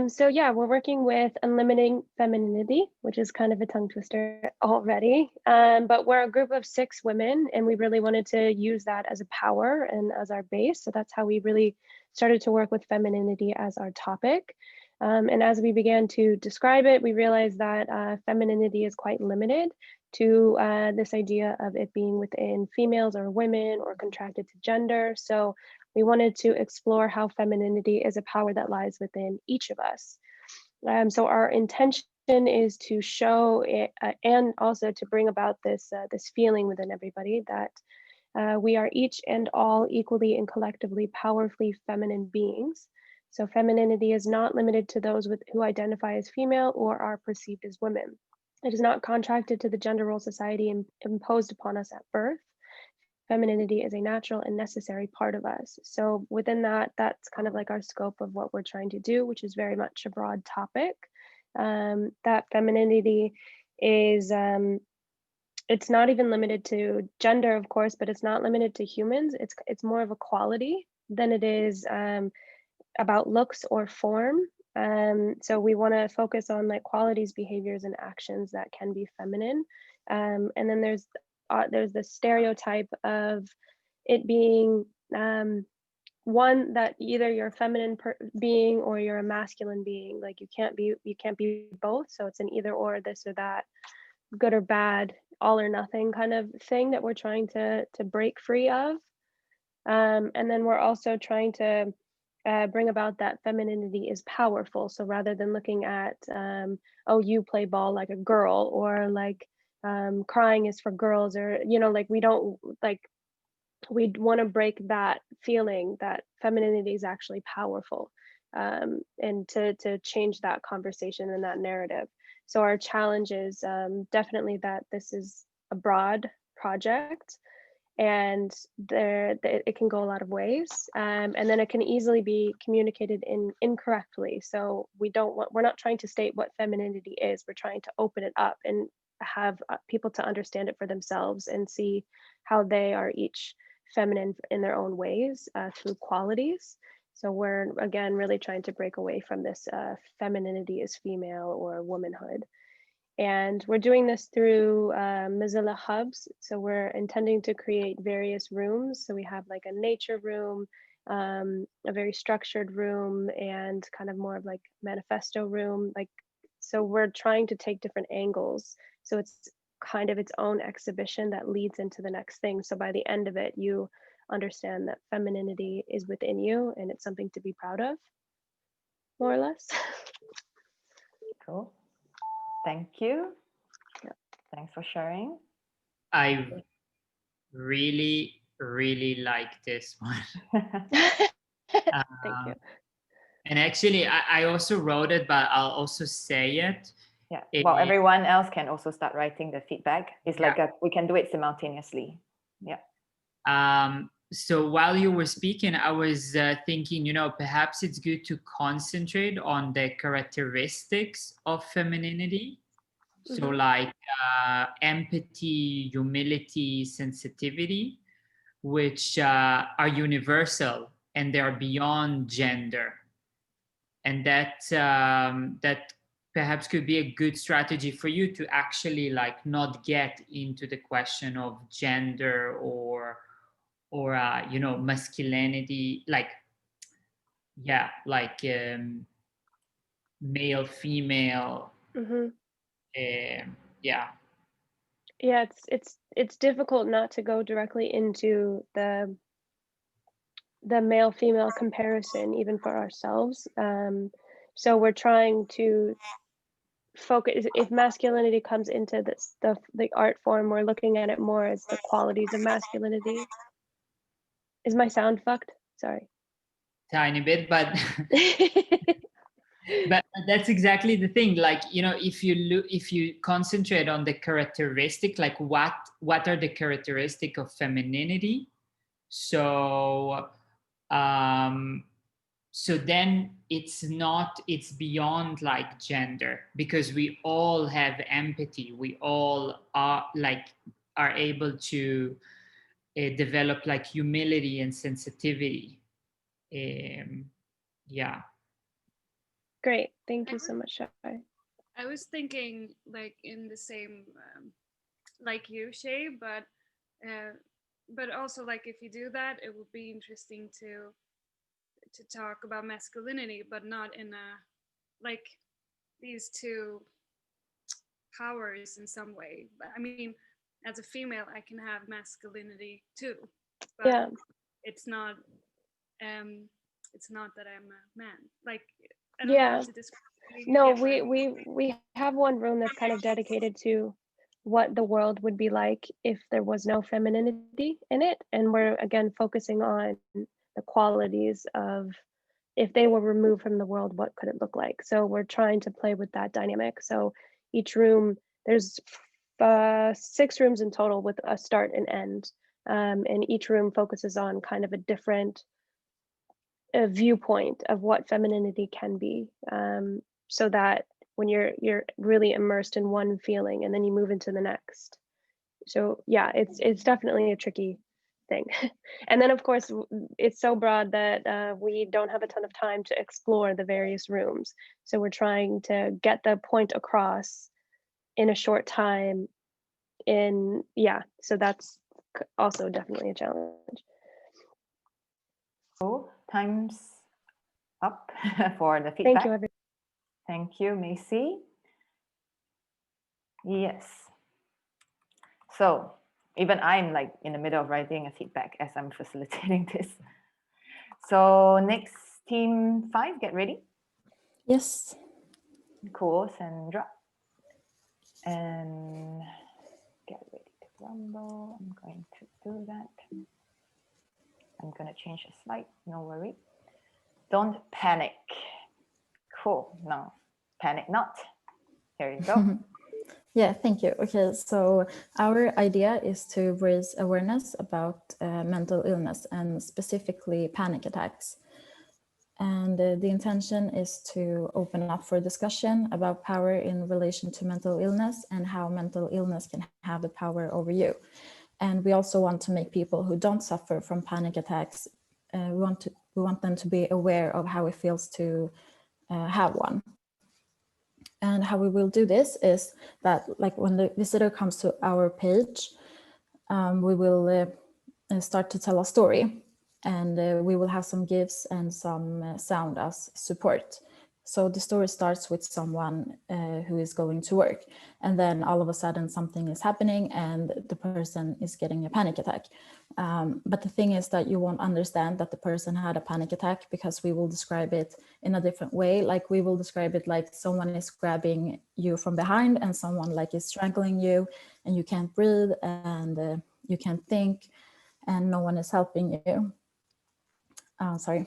So yeah, we're working with Unlimiting Femininity, which is kind of a tongue twister already. But we're a group of 6 women, and we really wanted to use that as a power and as our base. So that's how we really started to work with femininity as our topic. And as we began to describe it, we realized that femininity is quite limited to this idea of it being within females or women or contracted to gender. So we wanted to explore how femininity is a power that lies within each of us. So our intention is to show it, and also to bring about this feeling within everybody that we are each and all equally and collectively powerfully feminine beings. So femininity is not limited to those who identify as female or are perceived as women. It is not contracted to the gender role society imposed upon us at birth. Femininity is a natural and necessary part of us. So within that, that's kind of like our scope of what we're trying to do, which is very much a broad topic. That femininity is, it's not even limited to gender, of course, but it's not limited to humans. It's more of a quality than it is about looks or form. So we want to focus on like qualities, behaviors, and actions that can be feminine. And then there's the stereotype of it being one that either you're a feminine being or you're a masculine being. Like you can't be both. So it's an either or, this or that, good or bad, all or nothing kind of thing that we're trying to break free of. And then we're also trying to bring about that femininity is powerful. So rather than looking at, oh, you play ball like a girl, or like crying is for girls, or, you know, like we don't like, we want to break that feeling that femininity is actually powerful, and to change that conversation and that narrative. So our challenge is definitely that this is a broad project, and it can go a lot of ways, and then it can easily be communicated incorrectly. So we're not trying to state what femininity is. We're trying to open it up and have people to understand it for themselves and see how they are each feminine in their own ways through qualities. So we're again really trying to break away from this femininity is female or womanhood. And we're doing this through Mozilla hubs. So we're intending to create various rooms. So we have like a nature room, a very structured room, and kind of more of like manifesto room. Like, so we're trying to take different angles. So it's kind of its own exhibition that leads into the next thing. So by the end of it, you understand that femininity is within you and it's something to be proud of, more or less. Cool. Thank you. Yeah. Thanks for sharing. I really, really like this one. Thank you. And actually, I also wrote it, but I'll also say it. Yeah. Well, everyone else can also start writing the feedback. It's like we can do it simultaneously. Yeah. So while you were speaking, I was thinking, you know, perhaps it's good to concentrate on the characteristics of femininity. So like empathy, humility, sensitivity, which are universal and they are beyond gender. And that that perhaps could be a good strategy for you to actually like not get into the question of gender or you know, masculinity, like male, female. Yeah, it's difficult not to go directly into the the male-female comparison even for ourselves. So we're trying to focus, if masculinity comes into this, the art form, we're looking at it more as the qualities of masculinity. Is my sound fucked? Sorry. Tiny bit, but but that's exactly the thing. Like, you know, if you concentrate on the characteristic, like what are the characteristic of femininity, so so then it's beyond like gender, because we all have empathy, we all are able to develop like humility and sensitivity. Yeah. Great, thank you so much, Shai. I was thinking like in the same like you, Shay, but also like if you do that, it would be interesting to talk about masculinity, but not in a like these two powers in some way. But I mean, as a female, I can have masculinity too, but Yeah, it's not that I'm a man. Like I don't know yeah. how to describe. No, we have one room that's kind of dedicated to what the world would be like if there was no femininity in it, and we're again focusing on the qualities of if they were removed from the world, what could it look like? So we're trying to play with that dynamic. So each room, there's 6 rooms in total with a start and end, and each room focuses on kind of a different viewpoint of what femininity can be, so that when you're really immersed in one feeling and then you move into the next. So yeah, it's definitely a tricky thing. And then of course it's so broad that we don't have a ton of time to explore the various rooms, so we're trying to get the point across in a short time. So that's also definitely a challenge. So time's up for the feedback. Thank you, everyone. Thank you, Macy. Yes. So even I'm like in the middle of writing a feedback as I'm facilitating this. So next, team 5, get ready. Yes. Cool, Sandra. And get ready to rumble. I'm going to do that. I'm going to change the slide, no worry. Don't panic. Cool, no, panic not. Here you go. Yeah, thank you. Okay, so our idea is to raise awareness about mental illness and specifically panic attacks. And the intention is to open up for discussion about power in relation to mental illness and how mental illness can have the power over you. And we also want to make people who don't suffer from panic attacks, we want them to be aware of how it feels to have one. And how we will do this is that, like, when the visitor comes to our page, we will start to tell a story, and we will have some gifs and some sound as support. So the story starts with someone who is going to work, and then all of a sudden something is happening and the person is getting a panic attack. But the thing is that you won't understand that the person had a panic attack, because we will describe it in a different way. Like, we will describe it like someone is grabbing you from behind and someone like is strangling you and you can't breathe and you can't think and no one is helping you. Sorry.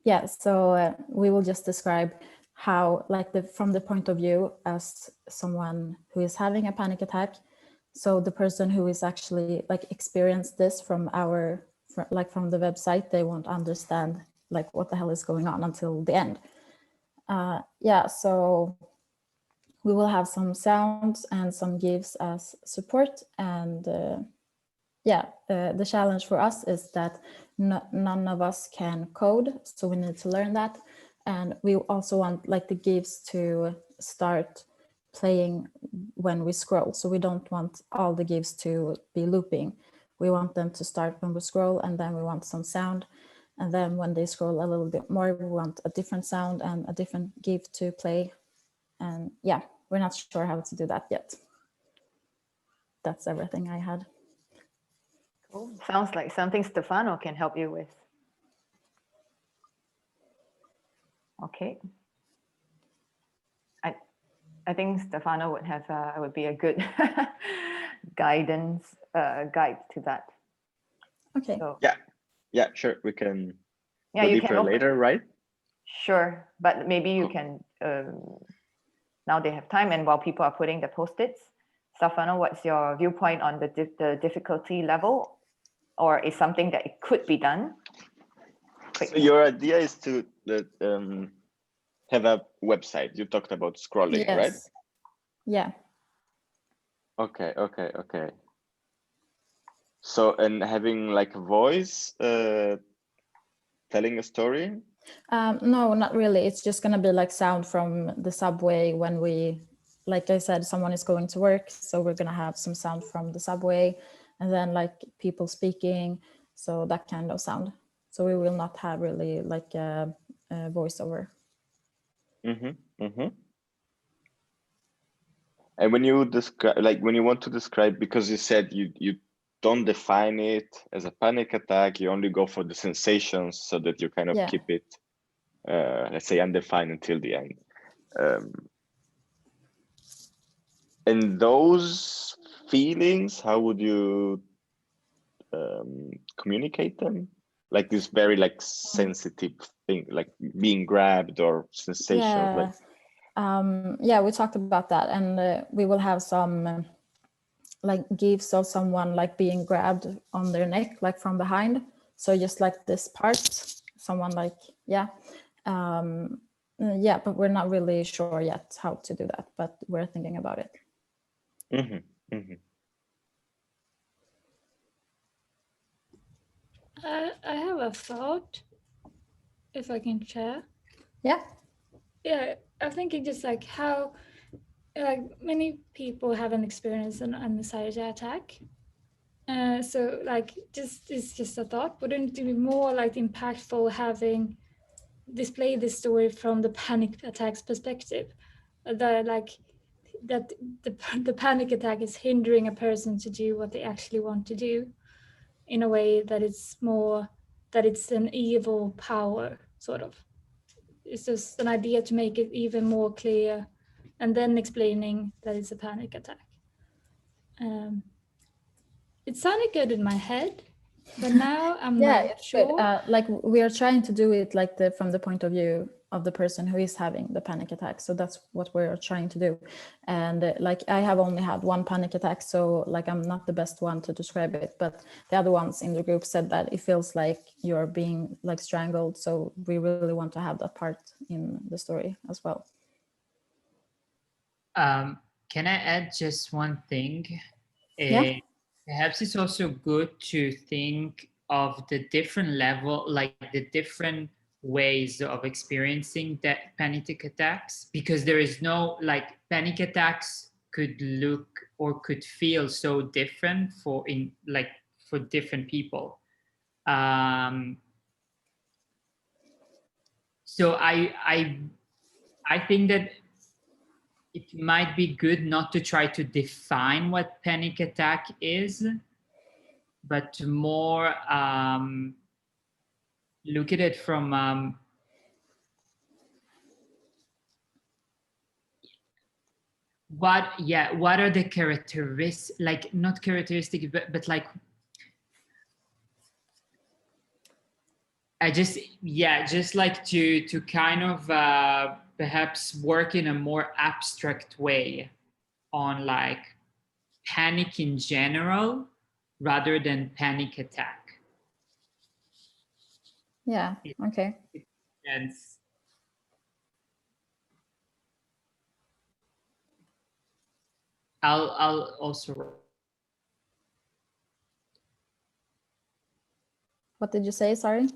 Yeah, so we will just describe how, like, from the point of view as someone who is having a panic attack. So the person who is actually like experienced this from the website, they won't understand like what the hell is going on until the end. Yeah, so we will have some sounds and some gifs as support, and the challenge for us is that none of us can code, so we need to learn that. And we also want like the gifs to start playing when we scroll. So we don't want all the gifs to be looping. We want them to start when we scroll, and then we want some sound. And then when they scroll a little bit more, we want a different sound and a different gif to play. And yeah, we're not sure how to do that yet. That's everything I had. Cool. Sounds like something Stefano can help you with. Okay. I think Stefano would be a good guide to that. Okay. So, Yeah, sure. We can yeah, go you deeper can later, right? Sure, but maybe you Cool. can, now they have time, and while people are putting the post-its, Stefano, what's your viewpoint on the difficulty level, or is something that it could be done? So your idea is to have a website. You talked about scrolling, Yes. right? Yeah. Okay. So, and having like a voice telling a story? No, not really. It's just gonna be like sound from the subway when we, like I said, someone is going to work. So we're gonna have some sound from the subway, and then like people speaking. So that kind of sound. So we will not have really like a voiceover. And when you describe, like when you want to describe, because you said you don't define it as a panic attack, you only go for the sensations so that you kind of Yeah. keep it, let's say, undefined until the end. And those feelings, how would you communicate them? Like this very like sensitive thing, like being grabbed or sensations. Yeah. Yeah, we talked about that, and we will have some like gifs of someone like being grabbed on their neck, like from behind. So just like this part, someone like, yeah. Yeah, but we're not really sure yet how to do that, but we're thinking about it. I have a thought, if I can share. Yeah. Yeah, I'm thinking just like how, like many people haven't experienced an anxiety attack. So like it's just a thought. Wouldn't it be more like impactful having display this story from the panic attacks perspective? That the panic attack is hindering a person to do what they actually want to do, in a way that it's more that it's an evil power, sort of. It's just an idea to make it even more clear, and then explaining that it's a panic attack. It sounded good in my head, but now I'm Yeah, not it's sure. good. Like we are trying to do it like from the point of view of the person who is having the panic attack. So that's what we're trying to do. And like I have only had one panic attack, so like I'm not the best one to describe it, but the other ones in the group said that it feels like you're being like strangled. So we really want to have that part in the story as well. Can I add just one thing? Yeah. Perhaps it's also good to think of the different level, like the different ways of experiencing that panic attacks, because there is no, like, panic attacks could look or could feel so different for different people. So I think that it might be good not to try to define what panic attack is, but to more look at it from what are the characteristics, like not characteristic, but like just like to kind of perhaps work in a more abstract way on like panic in general rather than panic attack. Yeah. Okay. And I'll also. What did you say? Sorry.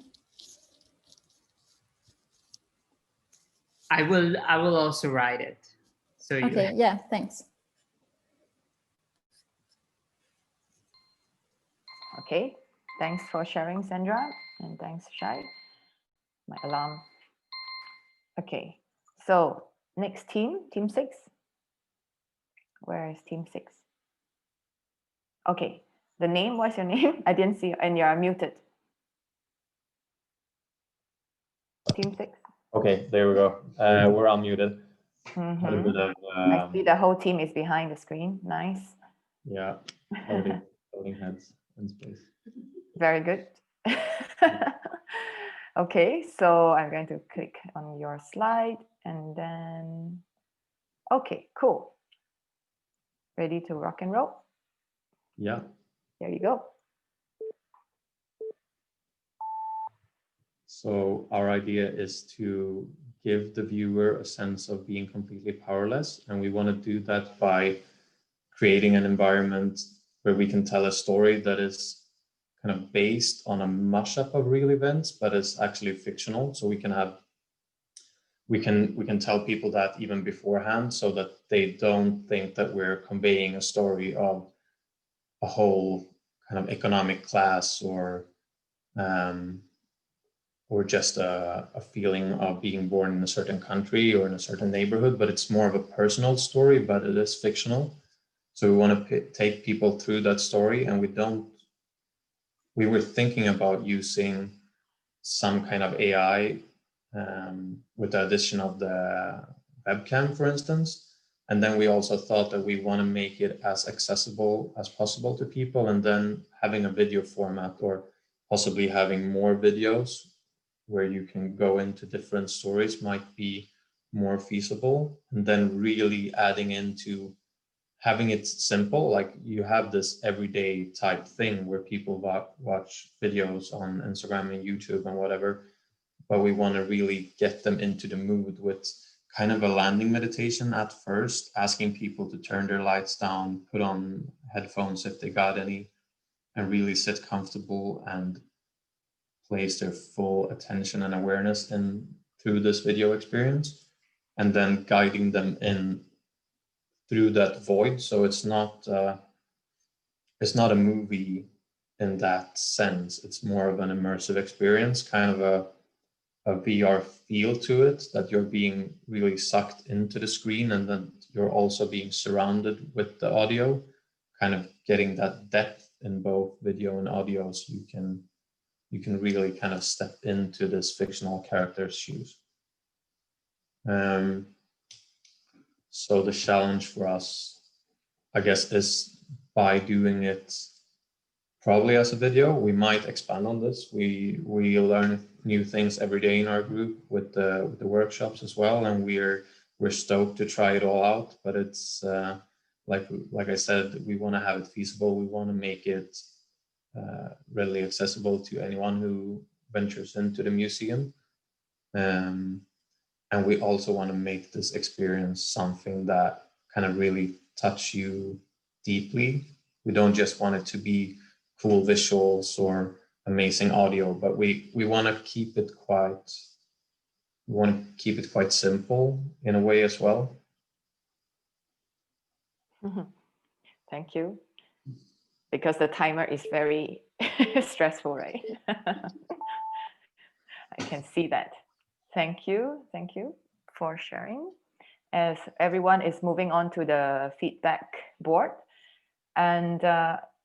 I will also write it. So okay. Yeah. Thanks. Okay. Thanks for sharing, Sandra, and thanks, Shai. My alarm. Okay. So next team 6. Where is team 6? Okay. The name, what's your name? I didn't see, and you're muted. Team 6. Okay, there we go. We're unmuted. Had a bit of I see the whole team is behind the screen. Nice. yeah, loading heads in space. Very good. Okay, so I'm going to click on your slide and then, okay, cool. Ready to rock and roll? Yeah. There you go. So our idea is to give the viewer a sense of being completely powerless. And we want to do that by creating an environment where we can tell a story that is kind of based on a mashup of real events, but is actually fictional. So we can tell people that even beforehand, so that they don't think that we're conveying a story of a whole kind of economic class or just a feeling of being born in a certain country or in a certain neighborhood, but it's more of a personal story, but it is fictional. So we want to take people through that story, and we were thinking about using some kind of AI with the addition of the webcam, for instance. And then we also thought that we want to make it as accessible as possible to people, and then having a video format or possibly having more videos where you can go into different stories might be more feasible. And then really adding into having it simple, like you have this everyday type thing where people watch videos on Instagram and YouTube and whatever, but we want to really get them into the mood with kind of a landing meditation at first, asking people to turn their lights down, put on headphones if they got any, and really sit comfortable and place their full attention and awareness in through this video experience, and then guiding them in through that void. So it's not a movie in that sense. It's more of an immersive experience, kind of a VR feel to it, that you're being really sucked into the screen, and then you're also being surrounded with the audio, kind of getting that depth in both video and audio, so you can really kind of step into this fictional character's shoes. So the challenge for us, I guess, is by doing it probably as a video. We might expand on this. We learn new things every day in our group with the workshops as well, and we're stoked to try it all out. But it's like I said, we want to have it feasible. We want to make it readily accessible to anyone who ventures into the museum. And we also want to make this experience something that kind of really touch you deeply. We don't just want it to be cool visuals or amazing audio, but we want to keep it quite simple in a way as well. Thank you. Because the timer is very stressful, right? I can see that. Thank you for sharing. As everyone is moving on to the feedback board, and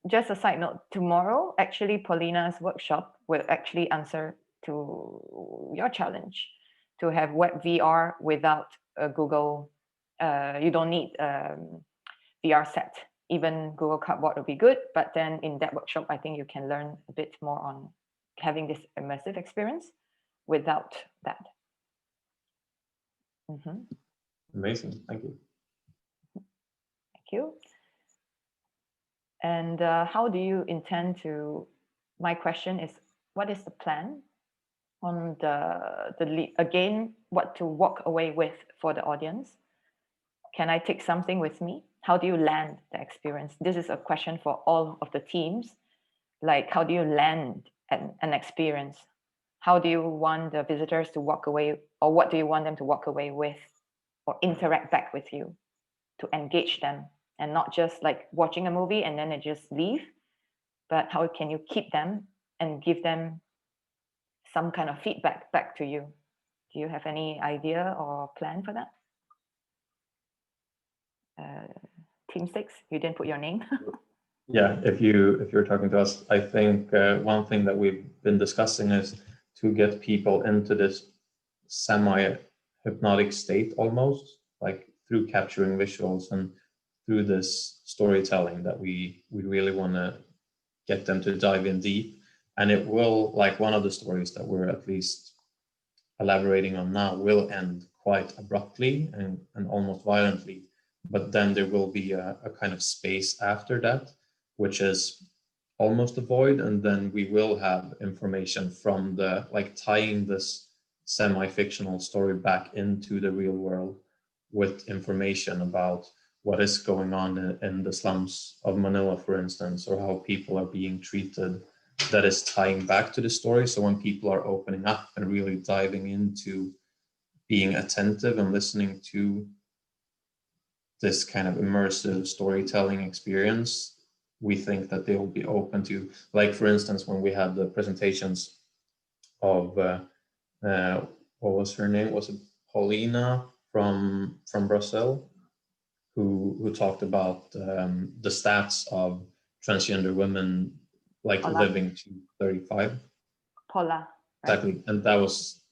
just a side note, tomorrow, actually, Paulina's workshop will actually answer to your challenge to have web VR without a Google. You don't need VR set. Even Google Cardboard will be good, but then in that workshop, I think you can learn a bit more on having this immersive experience without that. Amazing, thank you. Thank you. And how do you intend to, my question is, what is the plan on again, what to walk away with for the audience? Can I take something with me? How do you land the experience? This is a question for all of the teams. Like, how do you land an experience? How do you want the visitors to walk away, or what do you want them to walk away with or interact back with you to engage them, and not just like watching a movie and then they just leave, but how can you keep them and give them some kind of feedback back to you? Do you have any idea or plan for that? Team 6, you didn't put your name. Yeah, if you're talking to us, I think one thing that we've been discussing is to get people into this semi-hypnotic state almost, like through capturing visuals and through this storytelling that we really want to get them to dive in deep. And it will, like one of the stories that we're at least elaborating on now, will end quite abruptly and almost violently. But then there will be a kind of space after that, which is almost a void. And then we will have information from the, like tying this semi-fictional story back into the real world with information about what is going on in the slums of Manila, for instance, or how people are being treated, that is tying back to the story. So when people are opening up and really diving into being attentive and listening to this kind of immersive storytelling experience, we think that they will be open to, like, for instance, when we had the presentations of, what was her name? Was it Paulina from Brazil, who talked about the stats of transgender women, like Paula. living to 35. Paula. Right? Exactly. And that was,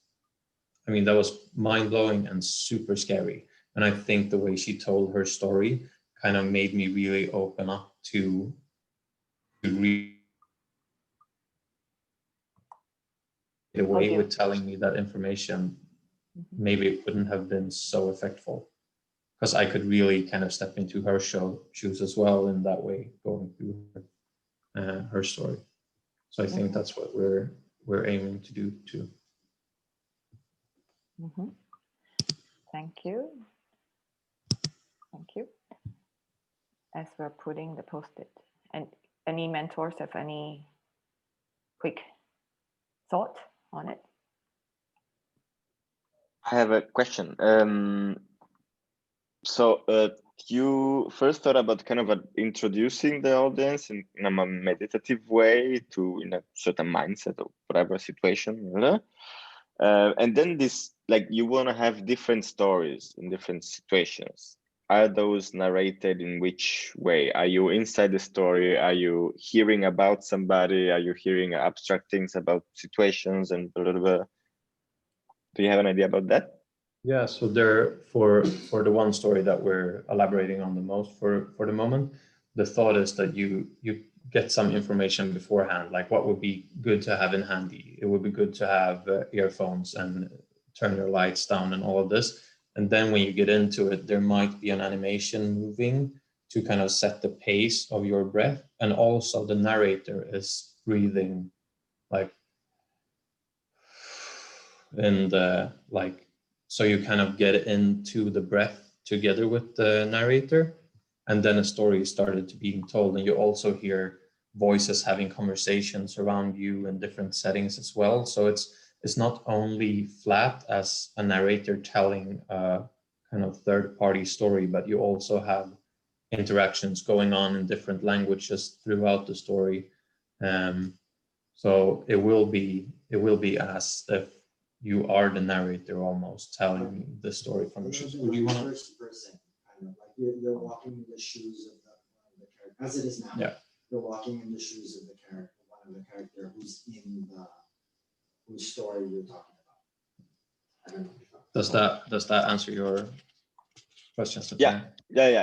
I mean, that was mind-blowing and super scary. And I think the way she told her story kind of made me really open up to read the way with telling me that information. Maybe it wouldn't have been so effectful, because I could really kind of step into her shoes as well in that way, going through her story. So I think that's what we're aiming to do too. Thank you. Thank you. As we're putting the post-it, and any mentors have any quick thought on it? I have a question. So you first thought about kind of introducing the audience in a meditative way to in a certain mindset or whatever situation, and then this, like, you want to have different stories in different situations. Are those narrated in which way? Are you inside the story? Are you hearing about somebody? Are you hearing abstract things about situations and blah, blah, blah? Do you have an idea about that? Yeah, so there, for the one story that we're elaborating on the most for the moment, the thought is that you get some information beforehand, like what would be good to have in handy. It would be good to have earphones and turn your lights down and all of this. And then when you get into it, there might be an animation moving to kind of set the pace of your breath. And also the narrator is breathing like, and like, so you kind of get into the breath together with the narrator, and then a story started to being told, and you also hear voices having conversations around you in different settings as well. So it's not only flat as a narrator telling a kind of third-party story, but you also have interactions going on in different languages throughout the story. So it will be as if you are the narrator almost telling the story from the first person, kind of like you're walking in the shoes of the character, as it is now. Yeah. You're walking in the shoes of the character, one of the character who's in the whose story you're talking about. I don't know. Does that answer your question? Yeah,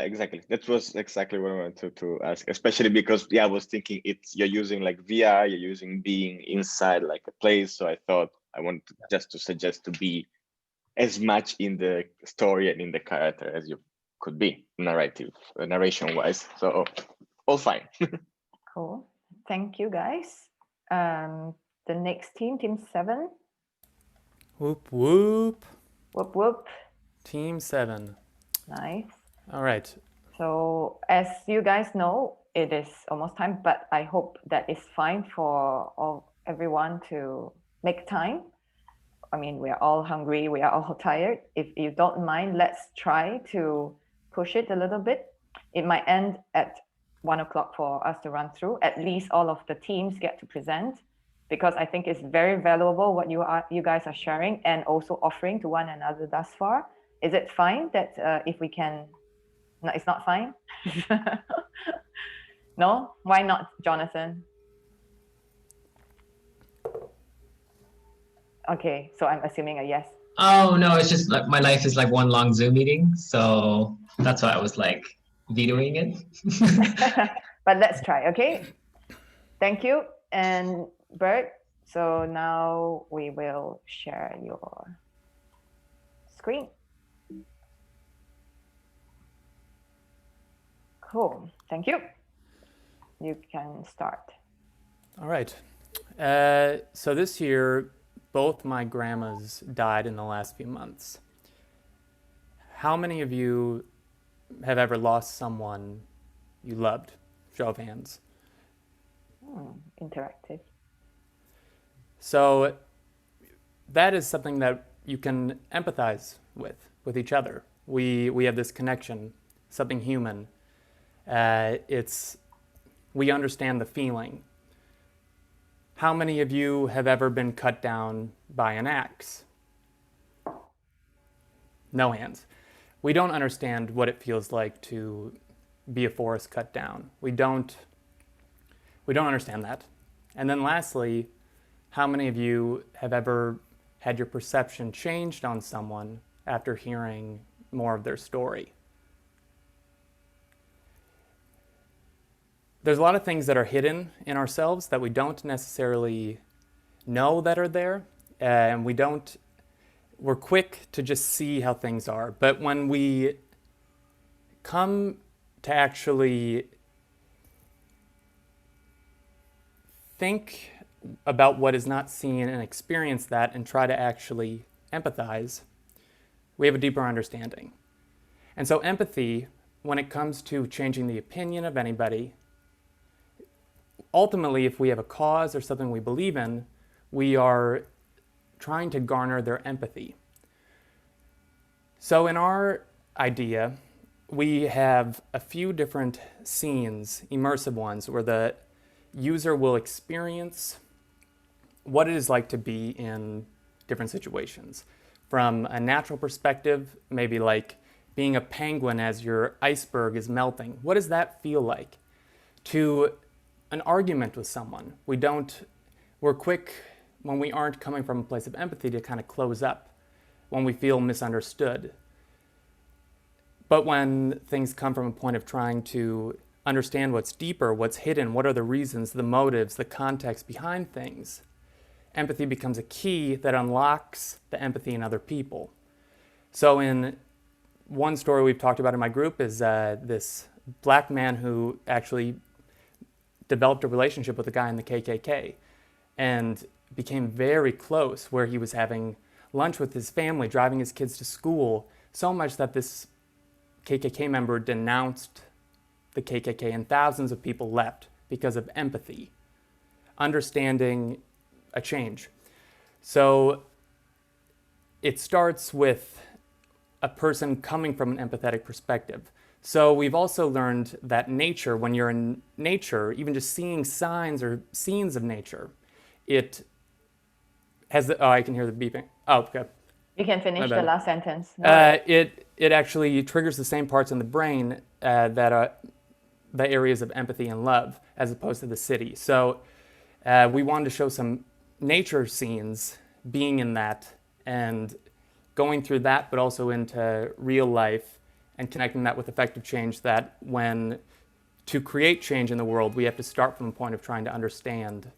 exactly. That was exactly what I wanted to ask, especially because I was thinking you're using like VR, you're using being inside like a place. So I thought I wanted just to suggest to be as much in the story and in the character as you could be, narration wise. So all fine. Cool. Thank you, guys. The next team 7. Whoop, whoop. Whoop, whoop. Team 7. Nice. All right. So as you guys know, it is almost time, but I hope that it's fine for everyone to make time. I mean, we are all hungry, we are all tired. If you don't mind, let's try to push it a little bit. It might end at 1 o'clock for us to run through. At least all of the teams get to present, because I think it's very valuable what you guys are sharing and also offering to one another thus far. Is it fine that if we can? No, it's not fine. No, why not, Jonathan? Okay, so I'm assuming a yes. Oh no, it's just like my life is like one long Zoom meeting, so that's why I was like vetoing it. But let's try, okay? Thank you. And Bert, so now we will share your screen. Cool, thank you. You can start. All right. So this year, both my grandmas died in the last few months. How many of you have ever lost someone you loved? Show of hands. Interactive. So that is something that you can empathize with each other. We have this connection, something human. We understand the feeling. How many of you have ever been cut down by an axe? No hands. We don't understand what it feels like to be a forest cut down. We don't understand that. And then lastly, how many of you have ever had your perception changed on someone after hearing more of their story? There's a lot of things that are hidden in ourselves that we don't necessarily know that are there, and we're quick to just see how things are. But when we come to actually think about what is not seen and experience that and try to actually empathize, we have a deeper understanding. And so empathy, when it comes to changing the opinion of anybody, ultimately, if we have a cause or something we believe in, we are trying to garner their empathy. So in our idea, we have a few different scenes, immersive ones, where the user will experience what it is like to be in different situations. From a natural perspective, maybe like being a penguin as your iceberg is melting. What does that feel like? To an argument with someone. We're quick when we aren't coming from a place of empathy to kind of close up when we feel misunderstood. But when things come from a point of trying to understand what's deeper, what's hidden, what are the reasons, the motives, the context behind things, empathy becomes a key that unlocks the empathy in other people. So in one story we've talked about in my group is this black man who actually developed a relationship with a guy in the KKK and became very close, where he was having lunch with his family, driving his kids to school, so much that this KKK member denounced the KKK and thousands of people left because of empathy, understanding a change. So it starts with a person coming from an empathetic perspective. So we've also learned that nature, when you're in nature, even just seeing signs or scenes of nature, it has I can hear the beeping. Oh, okay. You can finish the last sentence. No. It actually triggers the same parts in the brain that are the areas of empathy and love, as opposed to the city. So we wanted to show some nature scenes, being in that and going through that, but also into real life and connecting that with effective change, that when to create change in the world, we have to start from a point of trying to understand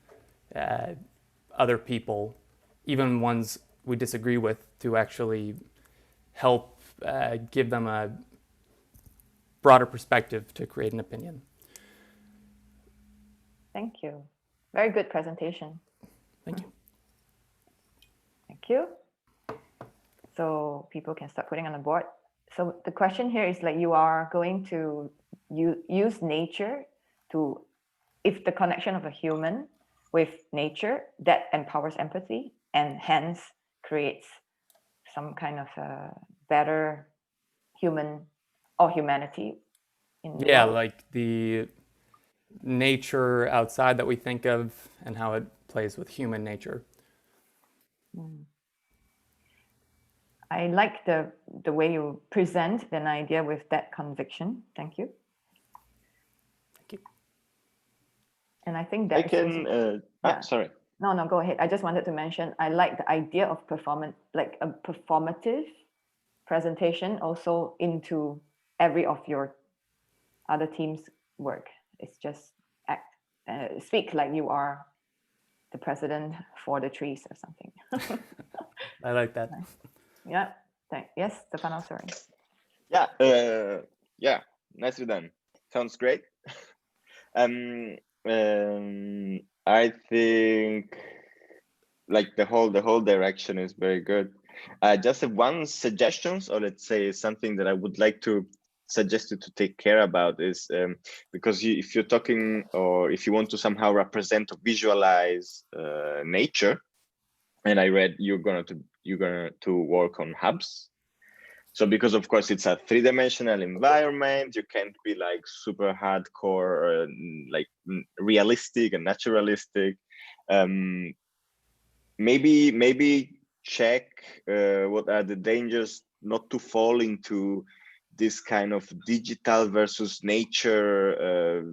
other people, even ones we disagree with, to actually help give them a broader perspective to create an opinion. Thank you. Very good presentation. Thank you. Thank you. So people can start putting on the board. So the question here is like, you are going to use nature to, if the connection of a human with nature, that empowers empathy and hence creates some kind of a better human or humanity in the world. Like the nature outside that we think of and how it plays with human nature. I like the way you present an idea with that conviction. Thank you. Thank you. And I think that sorry. No, go ahead. I just wanted to mention, I like the idea of performance, like a performative presentation also into every of your other team's work. It's just speak like you are the president for the trees or something. I like that. Nice. Yeah. Yes, Stefano, sorry. Yeah, nicely done. Sounds great. I think like the whole direction is very good. I just have one suggestions, or let's say something that I would like to suggest you to take care about is because if you're talking, or if you want to somehow represent or visualize nature, and I read you're gonna to work on hubs. So because of course it's a three-dimensional environment, you can't be like super hardcore, like realistic and naturalistic. Maybe check what are the dangers not to fall into this kind of digital versus nature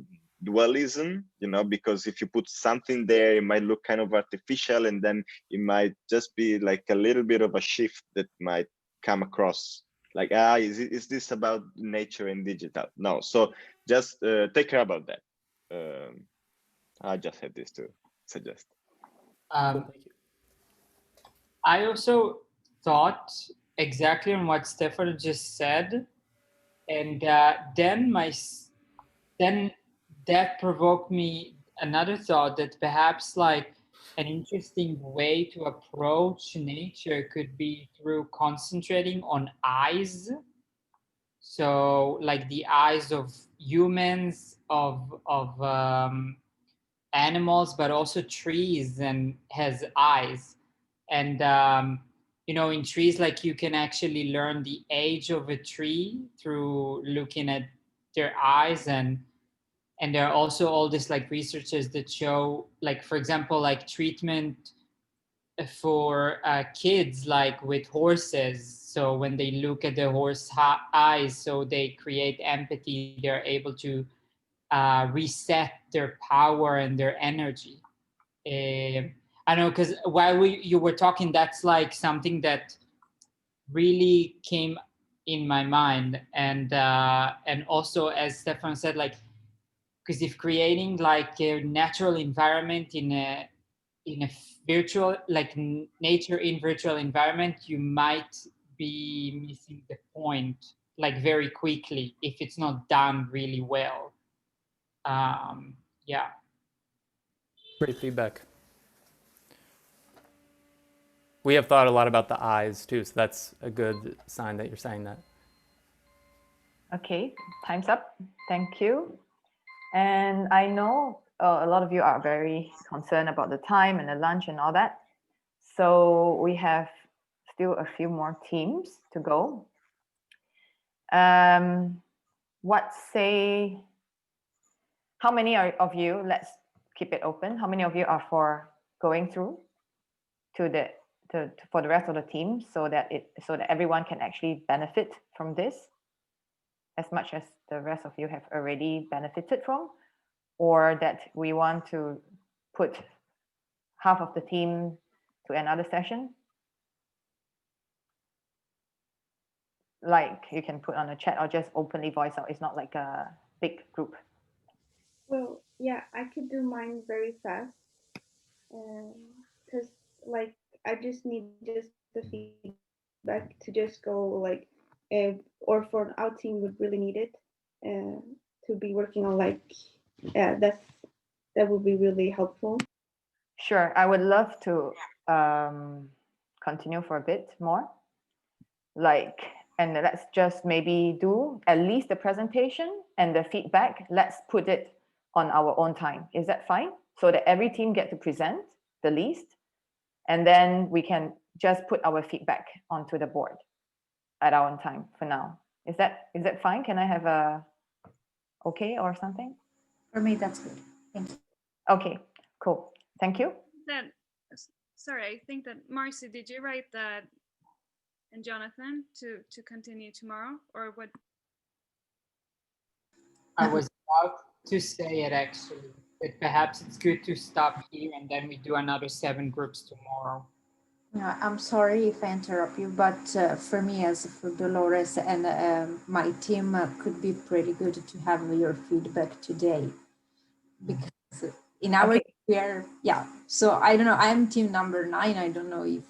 dualism, you know, because if you put something there, it might look kind of artificial, and then it might just be like a little bit of a shift that might come across like, is this about nature and digital? No, so just take care about that. I just had this to suggest. I also thought exactly on what Stefano just said, and then that provoked me another thought that perhaps like an interesting way to approach nature could be through concentrating on eyes. So like the eyes of humans, of animals, but also trees and has eyes. And you know, in trees, like you can actually learn the age of a tree through looking at their eyes. And there are also all this like researches that show, like, for example, like treatment for kids, like with horses. So when they look at the horse eyes, so they create empathy, they're able to reset their power and their energy. I know, because while you were talking, that's like something that really came in my mind. And also, as Stefan said, like, because if creating like a natural environment in a virtual, like nature in virtual environment, you might be missing the point like very quickly if it's not done really well. Yeah. Great feedback. We have thought a lot about the eyes too, so that's a good sign that you're saying that. Okay, time's up. Thank you. And I know a lot of you are very concerned about the time and the lunch and all that. So we have still a few more teams to go. What say, how many of you, let's keep it open, how many of you are for going through to the for the rest of the team, so that everyone can actually benefit from this as much as the rest of you have already benefited from, or that we want to put half of the team to another session? Like you can put on a chat or just openly voice out. It's not like a big group. Well, yeah, I could do mine very fast, because like I just need just the feedback to just go like, or for our team would really need it to be working on like, that would be really helpful. Sure, I would love to continue for a bit more. Like, and let's just maybe do at least the presentation and the feedback. Let's put it on our own time. Is that fine? So that every team get to present the least, and then we can just put our feedback onto the board at our own time for now. Is that fine? Can I have a okay or something? For me, that's good. Thank you. Okay, cool. Thank you. Sorry, I think that Marcy, did you write that, and Jonathan, to continue tomorrow, or what? I was about to say it actually. But perhaps it's good to stop here and then we do another 7 groups tomorrow. I'm sorry if I interrupt you, but for me, as for Dolores and my team, could be pretty good to have your feedback today, because in our year, yeah. So I don't know. I'm team number 9. I don't know if.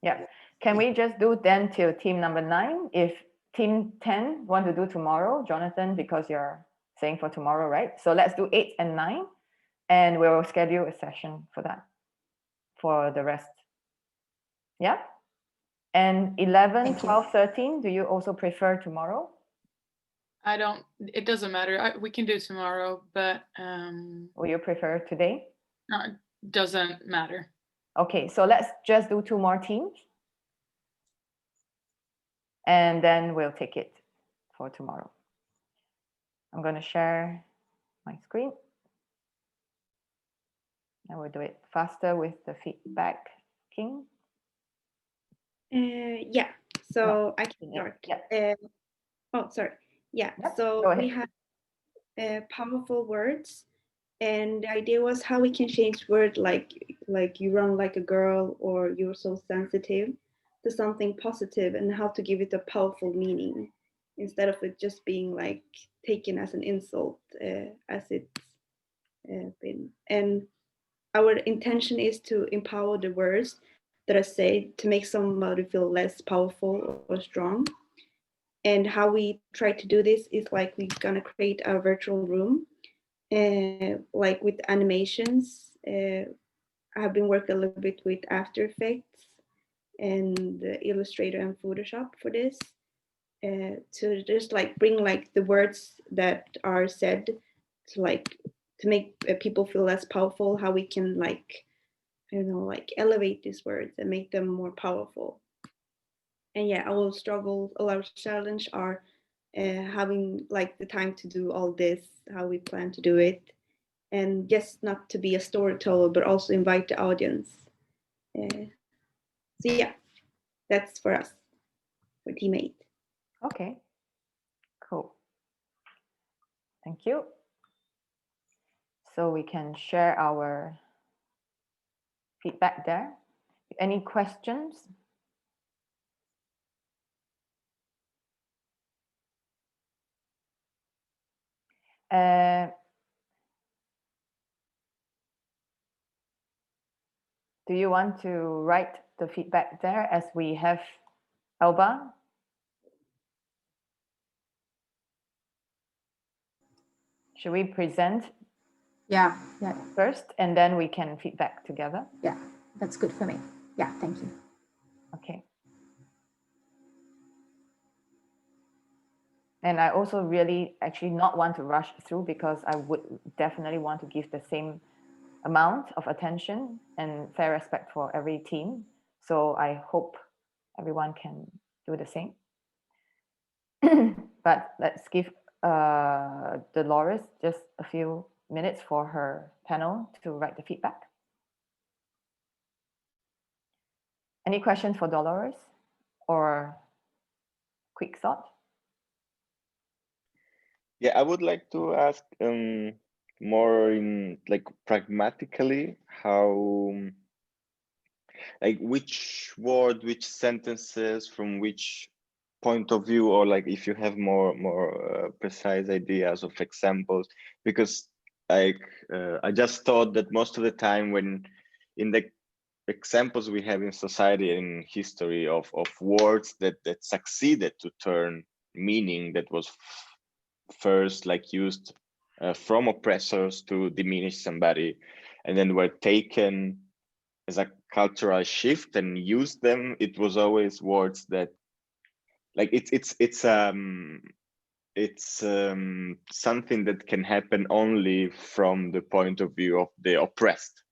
Yeah. Can we just do then till team number 9? If team 10 want to do tomorrow, Jonathan, because you're saying for tomorrow, right? So let's do 8 and 9, and we'll schedule a session for that, for the rest. Yeah. And 11, 12, 13, do you also prefer tomorrow? I don't, it doesn't matter. We can do tomorrow, but. Or you prefer today? No, it doesn't matter. Okay, so let's just do 2 more teams. And then we'll take it for tomorrow. I'm going to share my screen. And we'll do it faster with the feedback, King. Yeah, so I can start. Yeah. Oh, sorry. Yeah, Yep. so we have powerful words. And the idea was how we can change word like you run like a girl or you're so sensitive to something positive, and how to give it a powerful meaning instead of it just being like taken as an insult as it's been. And our intention is to empower the words that I say to make somebody feel less powerful or strong. And how we try to do this is like we're gonna create a virtual room, like with animations. I have been working a little bit with After Effects and Illustrator and Photoshop for this, to just like bring like the words that are said to like to make people feel less powerful. How we can like, I don't know, like elevate these words and make them more powerful. And yeah, our struggle, our challenge are having like the time to do all this, how we plan to do it, and just not to be a storyteller, but also invite the audience. So yeah, that's for us, for Team 8. Okay, cool. Thank you. So we can share our feedback there. Any questions? Do you want to write the feedback there as we have Elba? Should we present? Yeah. First, and then we can feedback together? Yeah, that's good for me. Yeah, thank you. Okay. And I also really actually not want to rush through, because I would definitely want to give the same amount of attention and fair respect for every team. So I hope everyone can do the same. But let's give Dolores just a few minutes for her panel to write the feedback. Any questions for Dolores or quick thought? Yeah, I would like to ask more in like pragmatically how, like which word, which sentences, from which point of view, or like if you have more precise ideas of examples, because like I just thought that most of the time when in the examples we have in society and in history of words that succeeded to turn meaning that was first like used from oppressors to diminish somebody, and then were taken as a cultural shift and used them, it was always words that like it's something that can happen only from the point of view of the oppressed.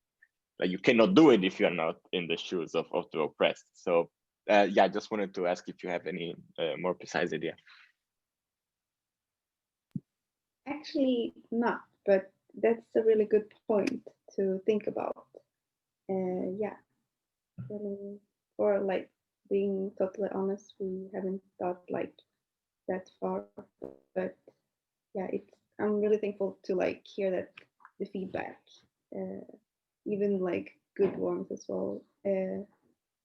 Like you cannot do it if you're not in the shoes of the oppressed. So yeah, I just wanted to ask if you have any more precise idea. Actually not, but that's a really good point to think about. Yeah, or like being totally honest, we haven't thought like that far, but yeah, I'm really thankful to like hear that the feedback, even like good ones as well.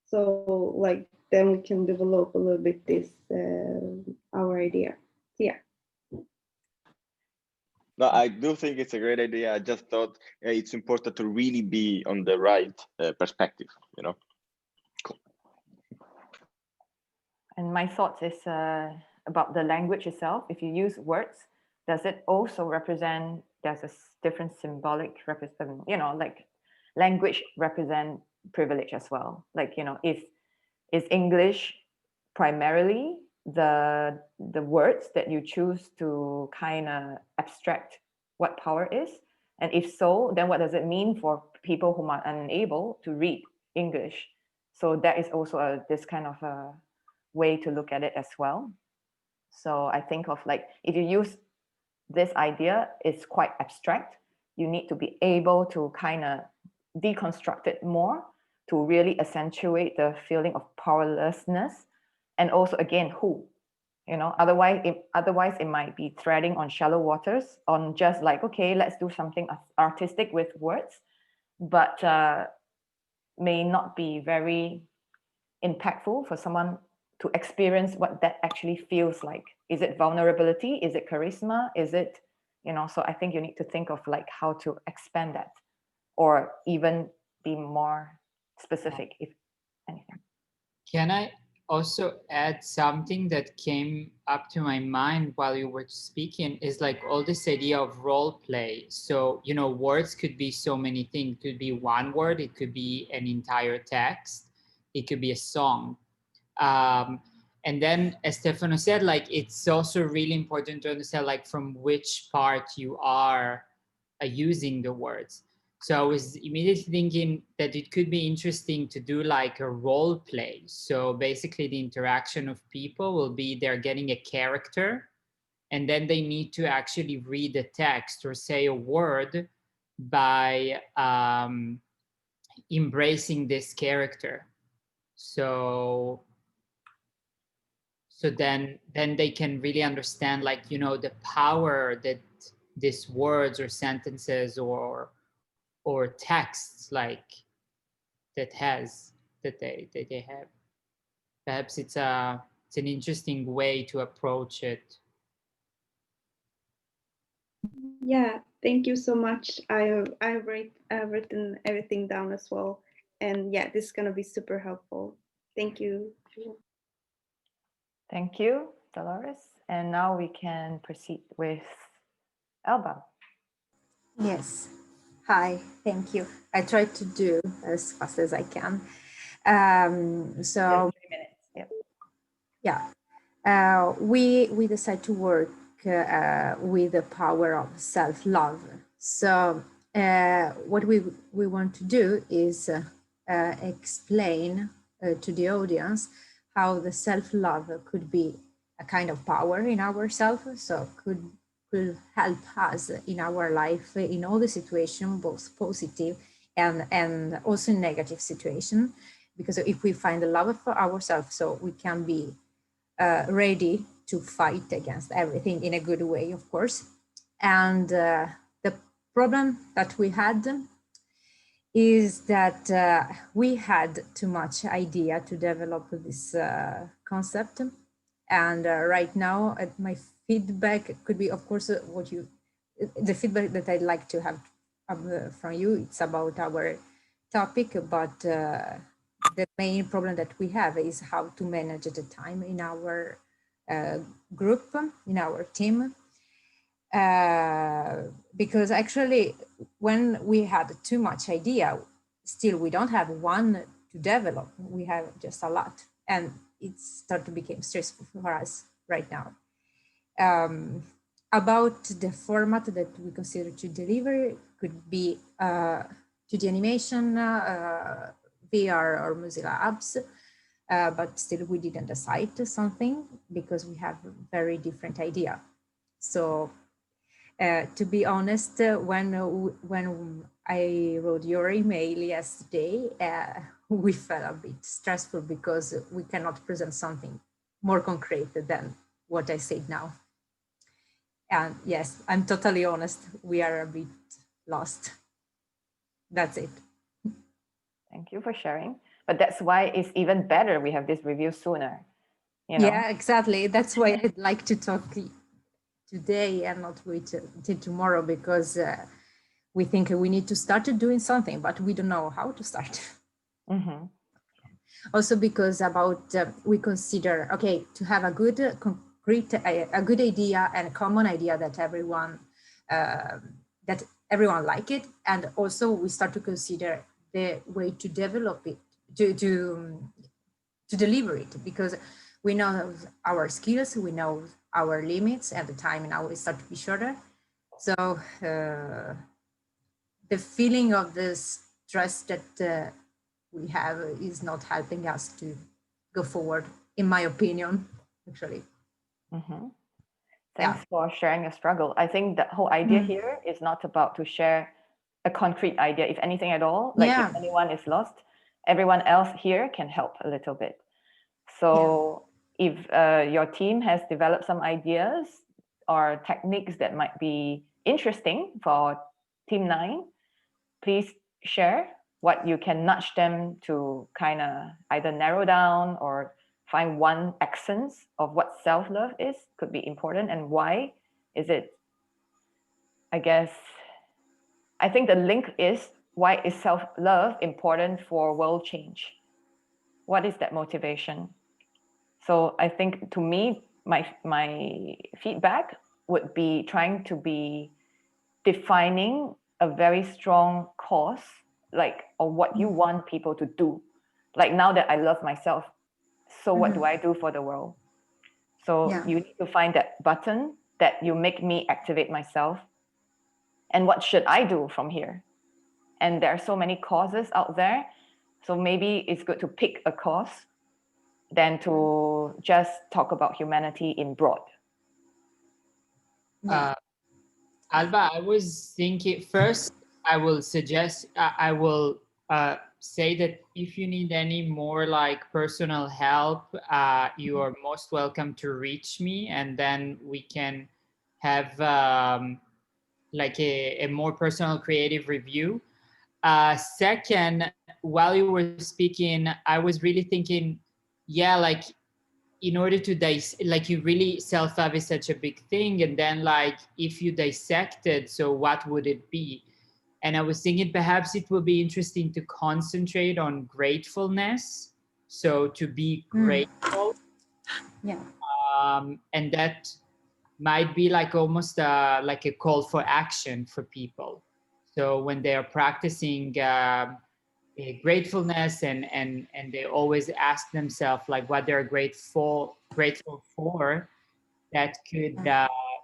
So like then we can develop a little bit this our idea. So, yeah. No, I do think it's a great idea. I just thought it's important to really be on the right perspective, you know. Cool. And my thoughts is about the language itself. If you use words, does it also represent, there's a different symbolic represent, you know, like language represent privilege as well. Like, you know, is English primarily the words that you choose to kind of abstract what power is? And if so, then what does it mean for people who are unable to read English? So that is also this kind of a way to look at it as well. So I think of like, if you use this idea, it's quite abstract. You need to be able to kind of deconstruct it more to really accentuate the feeling of powerlessness. And also, again, who, you know, otherwise it might be treading on shallow waters, on just like, okay, let's do something artistic with words, but may not be very impactful for someone to experience what that actually feels like. Is it vulnerability? Is it charisma? Is it, you know, so I think you need to think of like how to expand that or even be more specific, if anything. Can I also add something that came up to my mind while you were speaking is like all this idea of role play. So, you know, words could be so many things. It could be one word, it could be an entire text, it could be a song. And then as Stefano said, like, it's also really important to understand like from which part you are using the words. So I was immediately thinking that it could be interesting to do like a role play. So basically the interaction of people will be they're getting a character and then they need to actually read a text or say a word by embracing this character. So then they can really understand like, you know, the power that these words or sentences or texts like that they have. Perhaps it's an interesting way to approach it. Yeah, thank you so much. I've written everything down as well, and yeah, this is gonna be super helpful. Thank you. Thank you, Dolores. And now we can proceed with Elba. Yes. Hi, thank you. I tried to do as fast as I can. So 3 minutes. Yep. Yeah, we decide to work with the power of self-love. So what we want to do is explain to the audience how the self-love could be a kind of power in ourselves. So could help us in our life in all the situations, both positive and also negative situation. Because if we find the love for ourselves, so we can be ready to fight against everything in a good way, of course. And the problem that we had is that we had too much idea to develop this concept. And right now, my feedback could be, of course, the feedback that I'd like to have from you, it's about our topic, but the main problem that we have is how to manage the time in our group, in our team. Because actually, when we had too much idea, still we don't have one to develop. We have just a lot, and it started to become stressful for us right now. About the format that we consider to deliver could be to the animation, VR or Mozilla apps, but still we didn't decide something because we have a very different idea. So to be honest, when I wrote your email yesterday, we felt a bit stressful because we cannot present something more concrete than what I said now. And yes, I'm totally honest, we are a bit lost. That's it. Thank you for sharing. But that's why it's even better we have this review sooner. You know? Yeah, exactly. That's why I'd like to talk today and not wait till tomorrow, because we think we need to start doing something, but we don't know how to start. Mm-hmm. Also because we consider, okay, to have a good concrete, a good idea and a common idea that everyone like it, and also we start to consider the way to develop it, to deliver it, because we know our skills, we know our limits, and the time now is start to be shorter. So the feeling of this trust that we have is not helping us to go forward, in my opinion, actually. Mm-hmm. Thanks for sharing your struggle. I think the whole idea here is not about to share a concrete idea, if anything at all. Like if anyone is lost, everyone else here can help a little bit. So if your team has developed some ideas or techniques that might be interesting for Team 9, please share what you can nudge them to kind of either narrow down or find one essence of what self-love is, could be important, and why is it, I guess, I think the link is, why is self-love important for world change? What is that motivation? So I think, to me, my feedback would be trying to be defining a very strong cause, like, or what you want people to do. Like, now that I love myself, so what do I do for the world? So you need to find that button that you make me activate myself. And what should I do from here? And there are so many causes out there. So maybe it's good to pick a cause than to just talk about humanity in broad. Alba, I was thinking first, I will suggest, I will say that if you need any more like personal help, you are most welcome to reach me, and then we can have like a more personal creative review. Second, while you were speaking, I was really thinking, yeah, like in order to like you really self-love is such a big thing, and then like if you dissect it, so what would it be? And I was thinking perhaps it would be interesting to concentrate on gratefulness, so to be grateful. And that might be like almost like a call for action for people, so when they are practicing gratefulness, and they always ask themselves like what they're grateful for, that could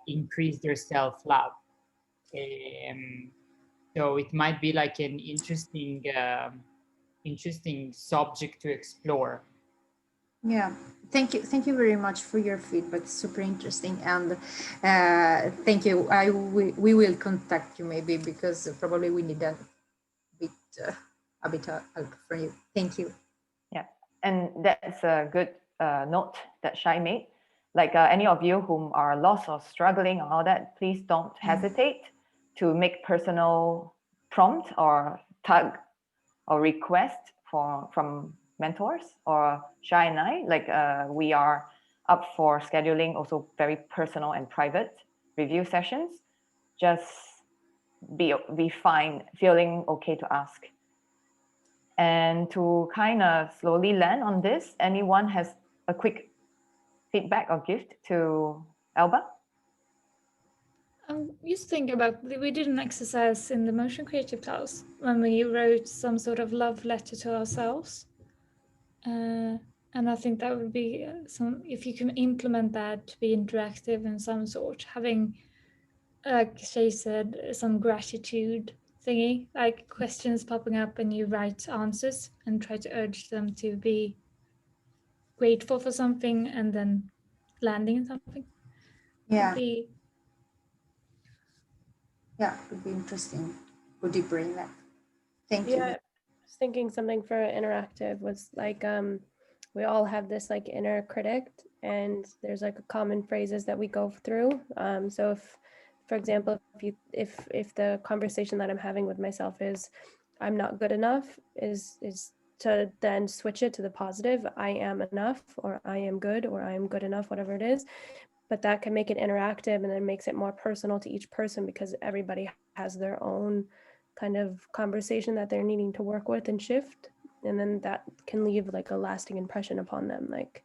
increase their self-love. So it might be like an interesting subject to explore. Yeah, thank you very much for your feedback. Super interesting, and thank you. We will contact you maybe, because probably we need a bit of help from you. Thank you. Yeah, and that's a good note that Shai made. Like any of you whom are lost or struggling or all that, please don't hesitate to make personal prompt or tag or request from mentors or Shai and I. Like we are up for scheduling also very personal and private review sessions. Just be fine, feeling okay to ask. And to kind of slowly land on this, anyone has a quick feedback or gift to Alba? Just think about, we did an exercise in the motion creative class when we wrote some sort of love letter to ourselves. And I think that would be if you can implement that to be interactive in some sort, having, like Shay said, some gratitude thingy, like questions popping up and you write answers and try to urge them to be grateful for something and then landing in something. Yeah. Yeah, it would be interesting. Go deeper in that. Thank you. I was thinking something for interactive was like, we all have this like inner critic, and there's like common phrases that we go through. So if For example, if the conversation that I'm having with myself is I'm not good enough, is to then switch it to the positive, I am enough, or I am good, or I am good enough, whatever it is. But that can make it interactive, and then makes it more personal to each person, because everybody has their own kind of conversation that they're needing to work with and shift. And then that can leave like a lasting impression upon them, like,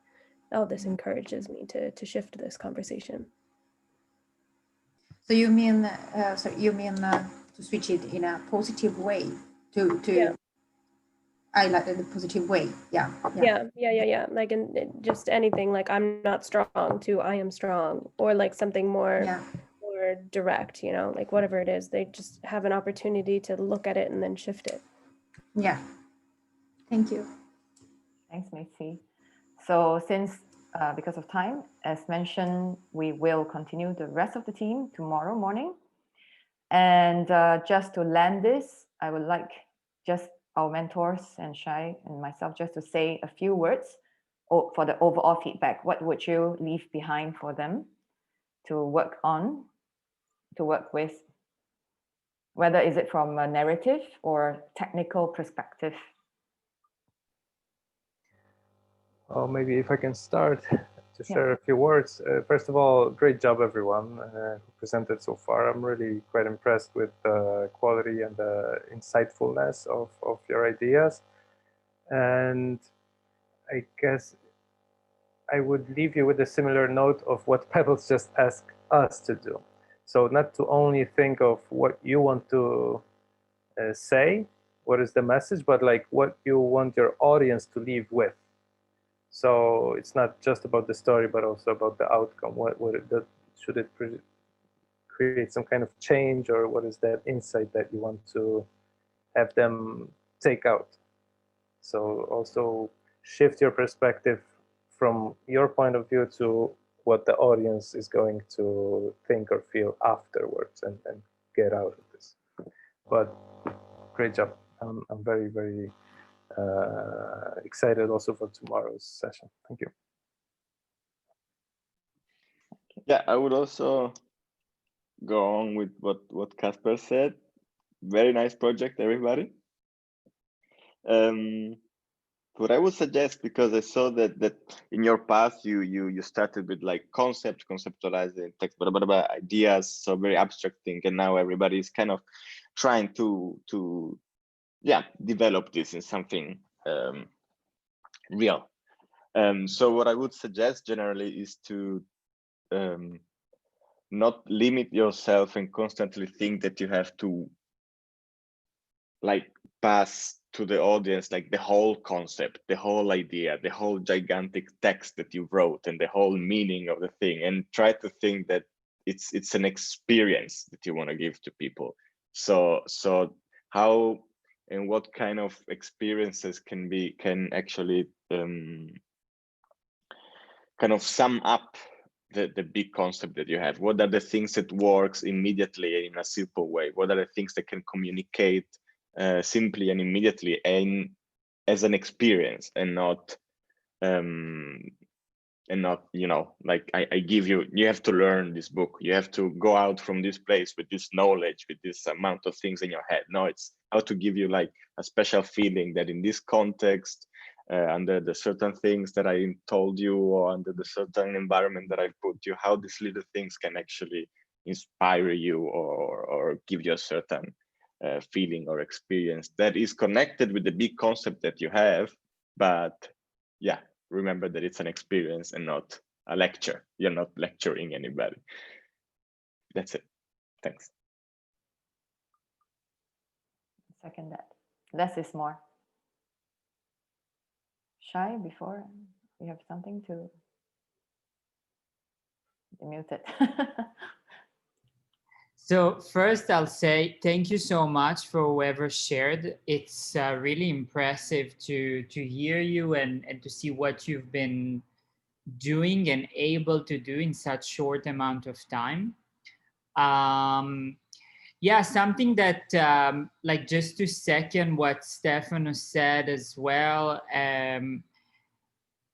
oh, this encourages me to shift this conversation. So you mean to switch it in a positive way, to Yeah. I like the positive way. Yeah. Like just anything, like I'm not strong to I am strong, or like something more more direct, you know, like whatever it is, they just have an opportunity to look at it and then shift it. Yeah. Thank you. Thanks, Macy. So since because of time, as mentioned, we will continue the rest of the team tomorrow morning. And just to land this, I would like just our mentors and Shai and myself just to say a few words for the overall feedback. What would you leave behind for them to work on, to work with? Whether is it from a narrative or technical perspective? Oh, maybe if I can start to share a few words. First of all, great job, everyone who presented so far. I'm really quite impressed with the quality and the insightfulness of your ideas. And I guess I would leave you with a similar note of what Pebbles just asked us to do. So not to only think of what you want to say, what is the message, but like what you want your audience to leave with. So it's not just about the story, but also about the outcome. Should it create some kind of change, or what is that insight that you want to have them take out? So also shift your perspective from your point of view to what the audience is going to think or feel afterwards, and get out of this. But great job. I'm very, very excited also for tomorrow's session. Thank you. Yeah, I would also go on with what Casper said. Very nice project, everybody. What I would suggest, because I saw that in your path you started with like conceptualizing text, ideas, so very abstract thing, and now everybody is kind of trying to develop this in something real. So what I would suggest generally is to not limit yourself and constantly think that you have to like pass to the audience like the whole concept, the whole idea, the whole gigantic text that you wrote, and the whole meaning of the thing, and try to think that it's an experience that you want to give to people. So how and what kind of experiences can actually kind of sum up the big concept that you have? What are the things that works immediately in a simple way? What are the things that can communicate simply and immediately and as an experience, and not like I give you have to learn this book, you have to go out from this place with this knowledge, with this amount of things in your head. No, it's how to give you like a special feeling that in this context, under the certain things that I told you, or under the certain environment that I put you, how these little things can actually inspire you or give you a certain feeling or experience that is connected with the big concept that you have. But yeah, remember that it's an experience and not a lecture. You're not lecturing anybody. That's it. Thanks. Second that. Less is more. Shai, before you have something to mute it. So first I'll say thank you so much for whoever shared. It's really impressive to hear you and to see what you've been doing and able to do in such short amount of time. Yeah, something that like just to second what Stefano said as well,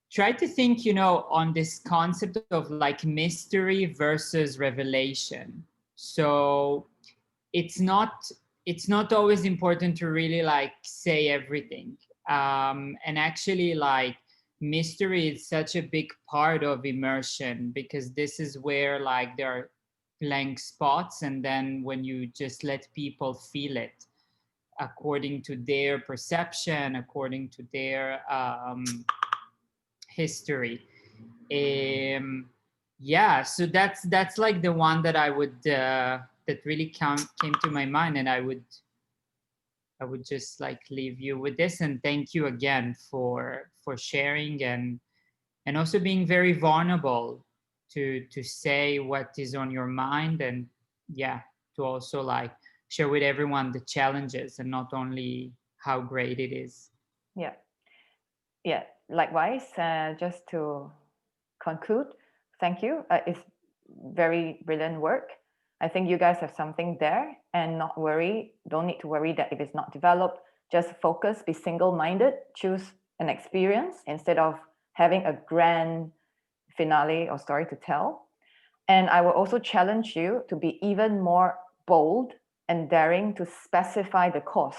try to think, on this concept of like mystery versus revelation. So it's not always important to really like say everything. And actually like mystery is such a big part of immersion, because this is where like there are blank spots, and then when you just let people feel it according to their perception, according to their history. Yeah, so that's like the one that I would that really came to my mind, and I would just like leave you with this, and thank you again for sharing and also being very vulnerable to say what is on your mind, and yeah, to also like share with everyone the challenges and not only how great it is. Yeah, likewise. Just to conclude, thank you. It's very brilliant work. I think you guys have something there, and don't need to worry that if it's not developed. Just focus, be single-minded, choose an experience instead of having a grand finale or story to tell. And I will also challenge you to be even more bold and daring to specify the cause.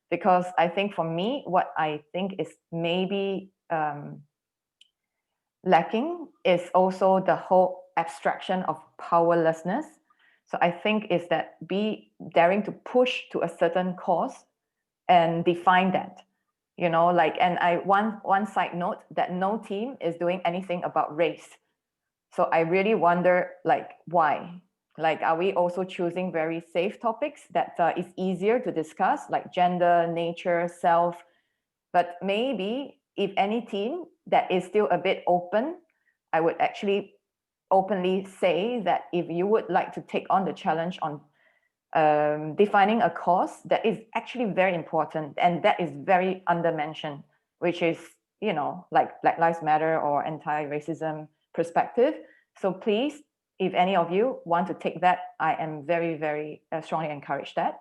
Because I think for me, what I think is maybe lacking is also the whole abstraction of powerlessness. So I think is that be daring to push to a certain cause and define that, you know, like, and one side note that no team is doing anything about race. So I really wonder, like, why? Like, are we also choosing very safe topics that is easier to discuss, like gender, nature, self? But maybe if any team that is still a bit open, I would actually openly say that if you would like to take on the challenge on defining a cause that is actually very important and that is very undermentioned, which is, you know, like Black Lives Matter or anti-racism perspective. So please, if any of you want to take that, I am very, very strongly encourage that.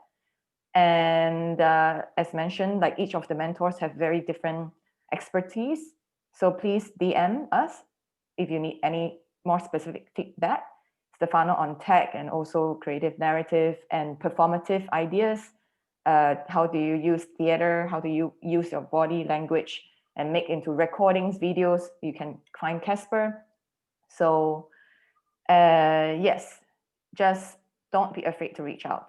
And as mentioned, like each of the mentors have very different expertise. So please DM us if you need any more specific feedback. Stefano on tech and also creative narrative and performative ideas. How do you use theater? How do you use your body language and make into recordings, videos? You can find Casper. So yes, just don't be afraid to reach out.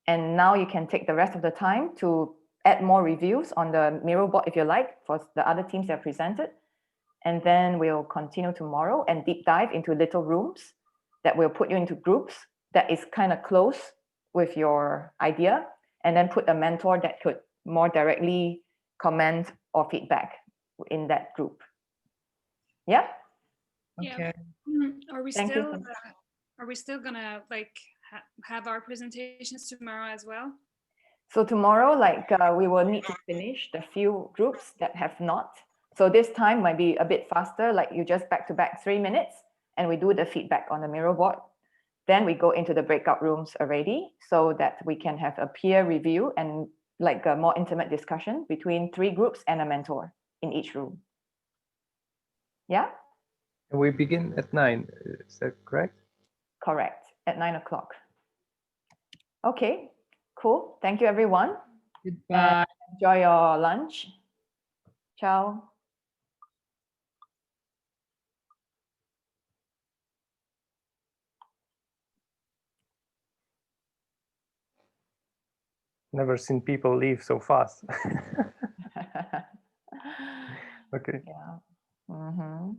And now you can take the rest of the time to add more reviews on the Miro board if you like for the other teams that are presented. And then we'll continue tomorrow and deep dive into little rooms that will put you into groups that is kind of close with your idea, and then put a mentor that could more directly comment or feedback in that group. Yeah? Okay. Are we Thank still you. are we still gonna like have our presentations tomorrow as well? So tomorrow, like we will need to finish the few groups that have not. So this time might be a bit faster, like you just back-to-back 3 minutes, and we do the feedback on the Miro board. Then we go into the breakout rooms already so that we can have a peer review and like a more intimate discussion between 3 groups and a mentor in each room. Yeah? We begin at 9, is that correct? Correct, at 9 o'clock. Okay, cool. Thank you, everyone. Goodbye. Enjoy your lunch. Ciao. Never seen people leave so fast. Okay. Yeah. Mm-hmm.